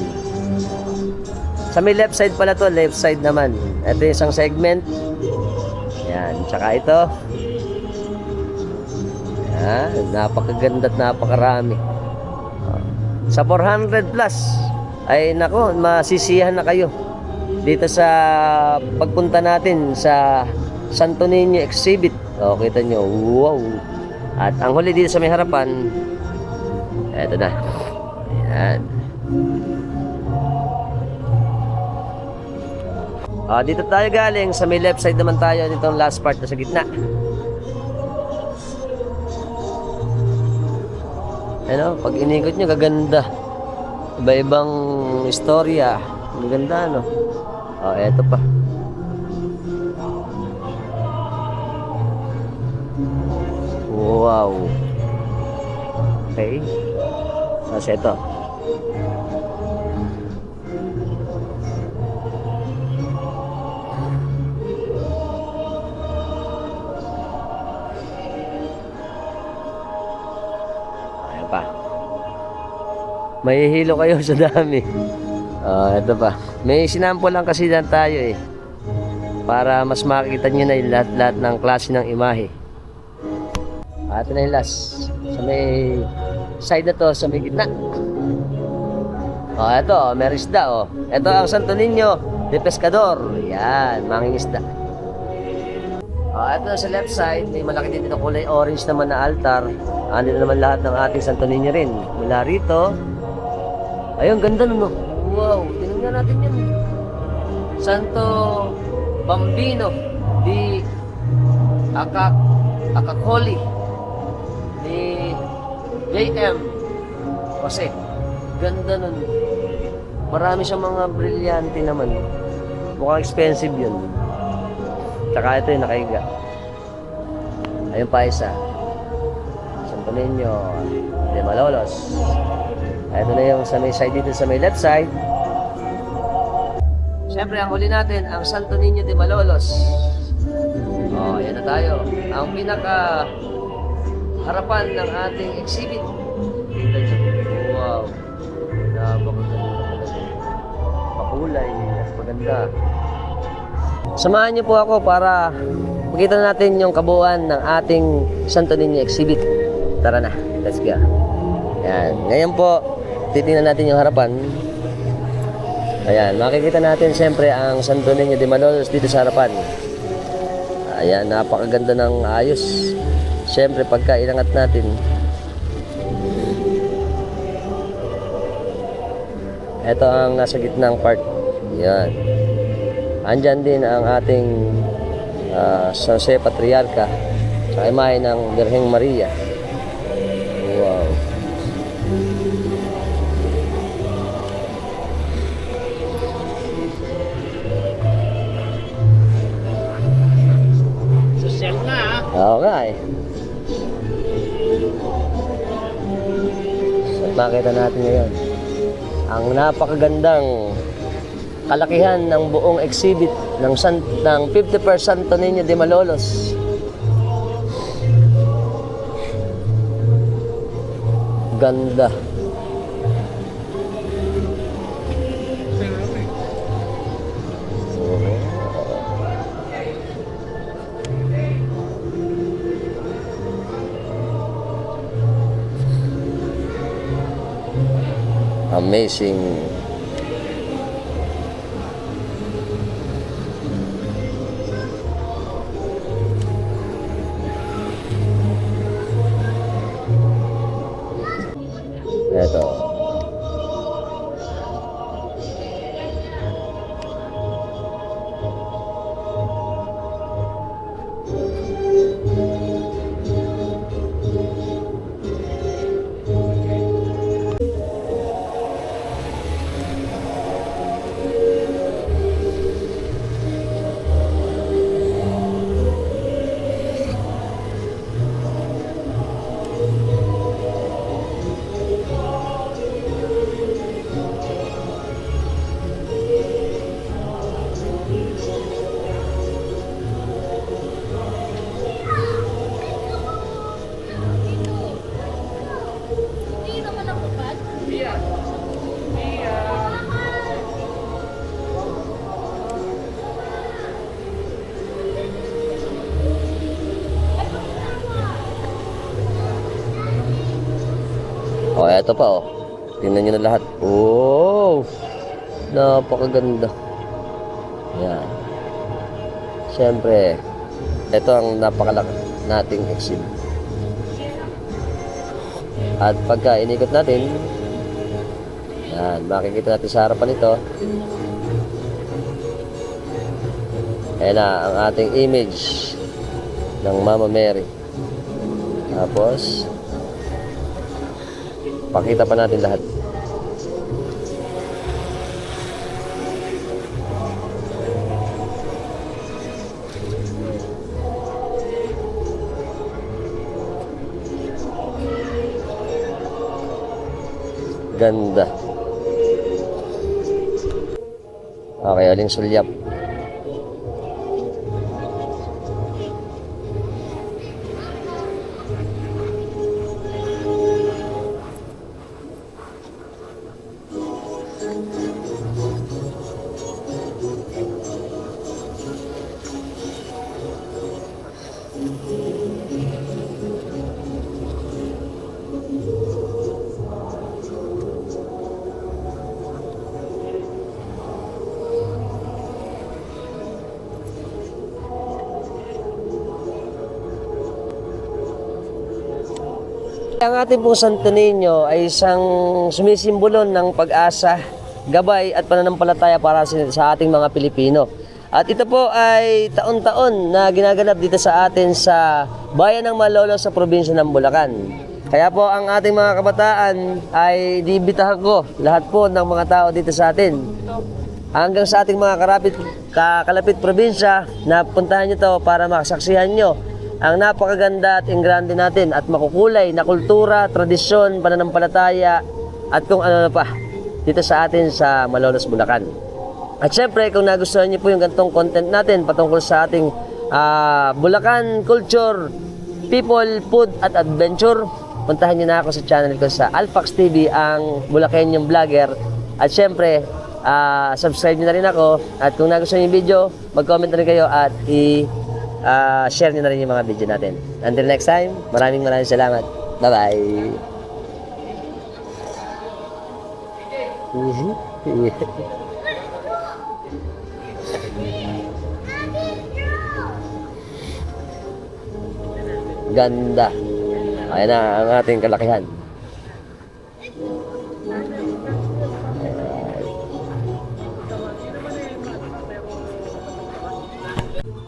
Sa may left side pala to, left side naman. Ito yung isang segment. Ayan. Tsaka ito. Ayan. Napakaganda at napakarami. Sa 400 plus, ay nako, masisiyahan na kayo. Dito sa pagpunta natin sa Santo Niño exhibit. Kita nyo, wow. At ang huli dito sa may harapan, eto na. Ayan. Dito tayo galing, sa may left side naman tayo, nitong last part na sa gitna. Ano, pag inikot nyo, gaganda. Iba-ibang istorya. Maganda, no? Eto pa. Wow. Okay. Tapos ito. Ayan pa. Mahihilo kayo sa dami. Ito pa. May sinample lang kasi na tayo para mas makikita nyo na yung lahat-lahat ng klase ng imahe. Ito na yung last. Sa may side na to, sa may gitna. Ito, may isda. Ito ang Santo Niño de Pescador. Yan, mangingisda. Ito sa left side, may malaki din dito kulay orange naman na altar. Andito naman lahat ng ating Santo Niño rin. Mula rito. Ayun, ganda no. Wow, tinignan natin yan. Santo Bambino di Akakoli ni J.M. Jose. Ganda nun. Marami siyang mga brilyante naman. Mukhang expensive yun. Tsaka ito yung nakahiga. Ayun pa isa. Santo Niño de Malolos. Ito na yung sa may side dito, sa may left side. Siyempre, ang huli natin, ang Santo Niño de Malolos. Yan na tayo. Ang pinaka harapan ng ating exhibit. Tingnan nyo. Wow. Napakaganda talaga. Makulay at maganda. Samahan niyo po ako para makita natin yung kabuuan ng ating Santo Niño exhibit. Tara na, let's go. Yan. Ngayon po, titingnan natin yung harapan. Ayan, makikita natin siyempre ang Santo Niño de Malolos dito sa harapan. Ayan, napakaganda ng ayos. Siyempre, pagka inangat natin, ito ang nasa gitnang part. Yan. Andyan din ang ating San Jose Patriarca sa imahe ng Birheng Maria. Wow. Social nga Oo nga eh. At makita natin ngayon ang napakagandang kalakihan ng buong exhibit ng 50th Santo Niño de Malolos. Ganda. Amazing. Ito. Eto pa oh. Tingnan nyo na lahat. Oh! Napakaganda. Yan. Siyempre, ito ang napakalaki nating exhibit. At pagka inikot natin, yan, makikita natin sa harapan ito. Ayan na ang ating image ng Mama Mary. Tapos, pakita pa natin lahat. Ganda. Okay, aling sulyap. Ang ating pong Santo Niño ay isang sumisimbolo ng pag-asa, gabay at pananampalataya para sa ating mga Pilipino. At ito po ay taon-taon na ginaganap dito sa atin sa bayan ng Malolos sa probinsya ng Bulacan. Kaya po ang ating mga kabataan ay diimbitahan ko lahat po ng mga tao dito sa atin. Hanggang sa ating mga kalapit probinsya na puntahan nyo to para makasaksihan nyo ang napakaganda at ingrande natin at makukulay na kultura, tradisyon, pananampalataya at kung ano na pa dito sa atin sa Malolos, Bulacan. At syempre, kung nagustuhan niyo po yung ganitong content natin patungkol sa ating Bulacan Culture, People, Food at Adventure, puntahan niyo na ako sa channel ko sa Alpax TV, ang Bulacanenyong Vlogger. At syempre, subscribe niyo na rin ako. At kung nagustuhan niyo yung video, mag-comment na rin kayo at share niyo na rin yung mga video natin. Until next time, maraming salamat. Bye-bye! Ganda. Ayan na ang ating kalakihan.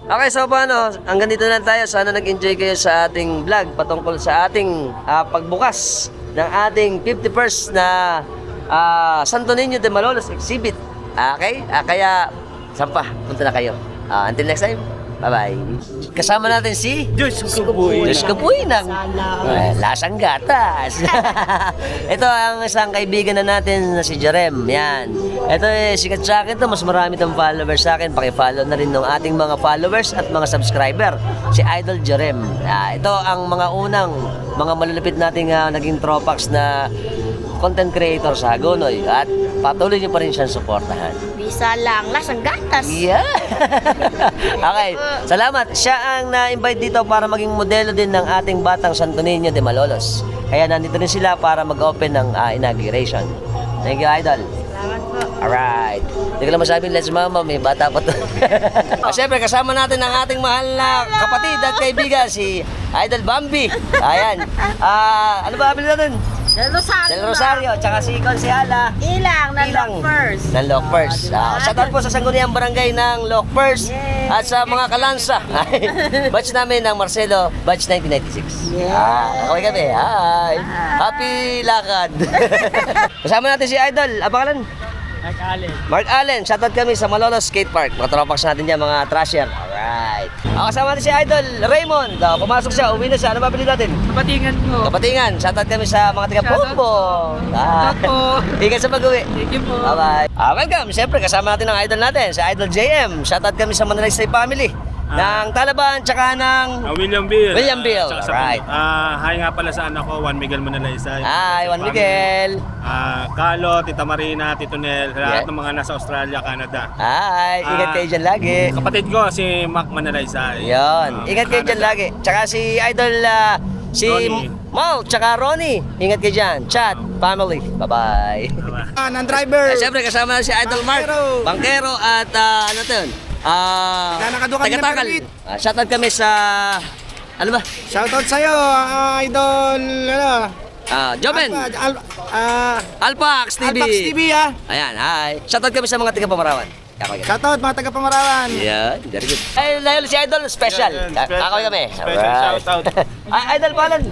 Okay, so paano? Hanggang dito na tayo. Sana nag-enjoy kayo sa ating vlog patungkol sa ating pagbukas ng ating 51st na Santo Niño de Malolos exhibit. Okay? Kaya, sampa, punta na kayo. Until next time, bye-bye. Kasama natin si Diyos Kapuy ng Lasang Gatas. Ito ang isang kaibigan na natin na si Jerem. Yan. Ito sikat sa akin to. Mas marami itong followers sa akin. Paki-follow na rin ng ating mga followers at mga subscriber. Si Idol Jerem. Ito ang mga unang mga malulupit nating naging tropax na content creator sa Hagonoy. At patuloy niyo pa rin siyang suportahan. Bisa lang, Lasang Gatas. Yeah. Okay, salamat. Siya ang na-invite dito para maging modelo din ng ating batang Santo Niño de Malolos. Kaya nandito rin sila para mag-open ng inauguration. Thank you, Idol. Salamat po. Alright. Hindi ko lang masabing let's mama, may bata pa to. Siyempre, kasama natin ang ating mahal na kapatid at kaibigan, si Idol Bambi. Ayan. Ano ba abili natin? Del Rosario. Del Rosario, tsaka si Consiala. Ilang, ng Lockpers. Ng Lockpers. Shoutout po sa Sangguniang Barangay ng Lockpers at sa mga kalansa. Batch namin ng Marcelo, batch 1996. Kaway kami. Hi. Happy lakad. Kasama natin si Idol. Apangalan? Mark Allen. Shoutout kami sa Malolos Skate Park. Mga tropax natin dyan, mga trasher. Alright. Kasama natin si Idol Raymond. Pumasok siya, uwi na siya. Ano ba pili natin? Kapatingan po. Kapatingan. Shoutout kami sa mga taga-Pombo. Ingat sa pag-uwi. Thank you po. Bye-bye. Welcome. Siyempre, kasama natin ang idol natin, si Idol JM. Shoutout kami sa Manalaysay family. Ng Talaban, tsaka ng William Bill. William Bill. Alright. Hi nga pala sa anak ko, Juan Miguel Manalaysay. Hi, Juan Miguel. Carlo, Tita Marina, Tito Nel, lahat ng mga nasa Australia, Canada. Hi, ingat kayo dyan lagi. Kapatid ko, si Mac Manalaysay. Yon, ingat kayo dyan lagi. Tsaka si Idol, si Mal, tsaka Ronnie. Ingat kayo dyan. Chat, family. Bye-bye. Ng driver. Siyempre, kasama na si Idol Mark. Bangkero at ano ito yun? Taga-Takal. Shoutout kami sa... Ano ba? Shoutout sa'yo, Idol, Joven. Alpax TV. Alpax TV, Ayan, hi. Shoutout kami sa mga taga-Pamarawan. Shoutout mga taga-Pamarawan. Yeah, very good. Ay, dahil si Idol, special. Kakaway kami. Special shoutout. Idol palan.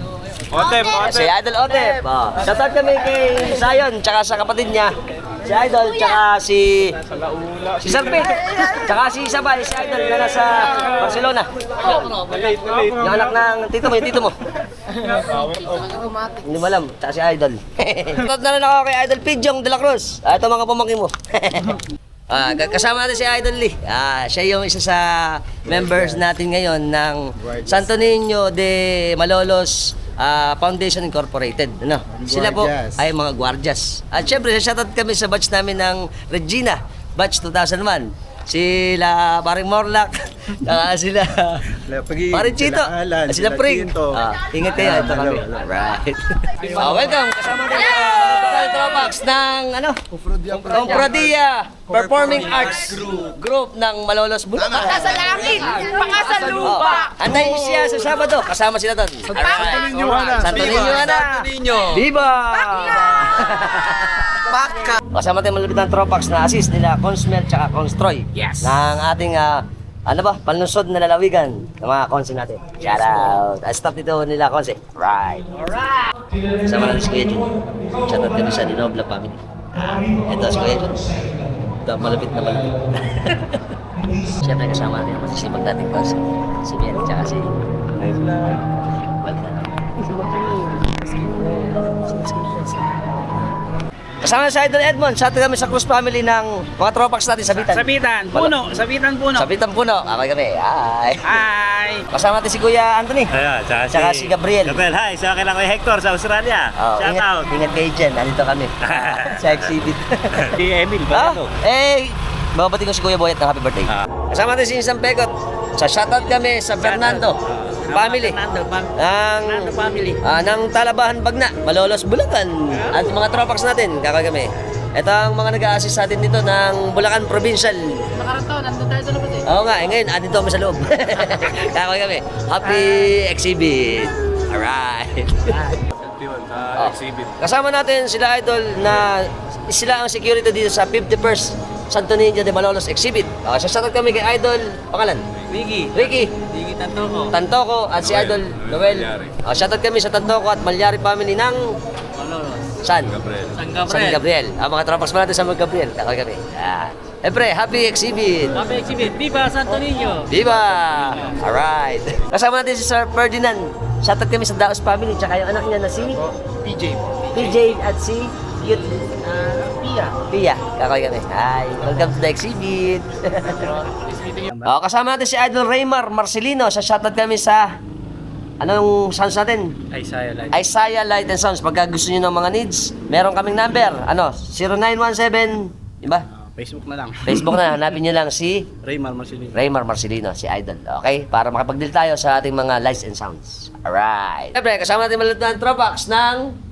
Otep. Si Idol Otep. Shoutout kami kay Zion, tsaka sa kapatid niya. Si Idol, tsaka si Sarpit, tsaka si Sabay, si Idol na nasa Barcelona. Yung anak ng tito mo. Hindi mo alam, tsaka si Idol. Shoutout na rin ako kay Idol Pidjong de la Cruz. Ito mga pamangkin mo. Kasama natin si Idol Lee. Siya yung isa sa members natin ngayon ng Santo Niño de Malolos Foundation Incorporated. Sila po ay mga gwardyas. At syempre, shoutout kami sa batch namin ng Regina, batch 2001. Sila Paring Morlac, sila Paring Chito, sila Pring. Ingat kayo, ito kami. Right. Welcome, kasama tayo sa Tropax ng Confradia Performing Arts Group ng Malolos, Bulacan. Pakasalangit, pakasalupa. Antayin siya sa Sabado, kasama sila doon. Santo Niño Ana. Santo Niño. Viva! Baka! Kasama tayong malulupit ng Tropax na assist nila Consmel tsaka Constroy. Yes! Ng ating, palusod na lalawigan ng mga konsi natin. Shout out! Stop dito nila konsi. Right! Alright! Kasama natin si Kuya Jun. Shout out kami sa Dinobla family. Ito si Kuya Jun. Ito, malupit na malupit. Siyempre kasama natin ang masisipag dating konsi. Si Mian tsaka si... Kasama si Idol Edmond, shout out kami sa Cruz family ng mga tropax natin sa Bitan. Sabitan, puno. Sabitan, puno. Sa Bitan Puno. Okay kami. Hi. Hi. Kasama natin si Kuya Anthony. Ayan, Tsaka si Gabriel. Gabriel, hi. Sa akin lang kay Hector sa Australia. Oh, Shout out. Ingat kayo dyan. Nandito kami. Sa exhibit. Si Emil, ba ito? Babati ko si Kuya Boyet ng happy birthday. Kasama natin si Insang Pekot. Sa shoutout kami sa Fernando. Family. Fernando family. Ng Talabahan Bagna, Malolos, Bulacan. At mga tropax natin, kakay kami. Ito ang mga nag-a-assist sa atin dito ng Bulacan Provincial. Nakarang taon, nandun tayo sa labas eh. Oo nga, ngayon, andito kami sa loob. Kakay kami. Happy exhibit. Alright. Exhibit. Kasama natin sila Idol na sila ang security dito sa 51st Santo Niño de Malolos exhibit. Sasagot kami kay Idol, pangalan? Ricky. Ricky Tantoko. Tantoko at si Idol Noel. Shoutout kami sa Tantoko at Malyari family ng San Gabriel. Mga tropas pa natin sa San Gabriel. Kakay kami. Siyempre, happy exhibit. Happy exhibit. Viva Santo Niño. Viva! Alright. Kasama natin si Sir Ferdinand. Shoutout kami sa Daos family. Tsaka yung anak niya na si PJ at si Pia. Kakay kami. Hi. Welcome to the exhibit. Kasama natin si Idol Raymar Marcelino. Shoutout kami sa anong sounds natin? Isaiah Light and Sounds. Pagka gusto niyo ng mga needs, meron kaming number. 0917, diba? Facebook na lang. Facebook na, hanapin niyo lang si Raymar Marcelino. Si Idol. Okay? Para makapag-deal tayo sa ating mga lights and sounds. Alright. Siyempre, kasama natin malit na tropax ng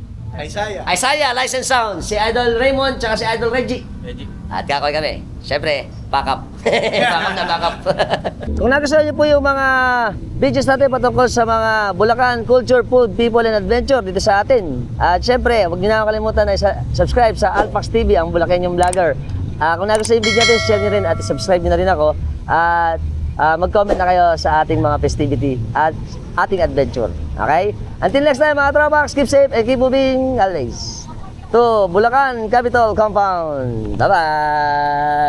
Isaiah Lights and Sounds. Si Idol Raymond, tsaka si Idol Reggie. At kakoy kami. Siyempre, backup. Backup. Kung nagustuhan niyo po yung mga videos natin patungkol sa mga Bulacan culture, food, people, and adventure dito sa atin. At siyempre, huwag niyo na kalimutan na subscribe sa Alpax TV, ang Bulacanyung vlogger. Kung nagustuhan yung video natin, share niyo rin at subscribe niyo na rin ako. At mag-comment na kayo sa ating mga festivity at ating adventure. Okay? Until next time mga tropax, keep safe and keep moving always to Bulacan Capitol Compound. Bye-bye!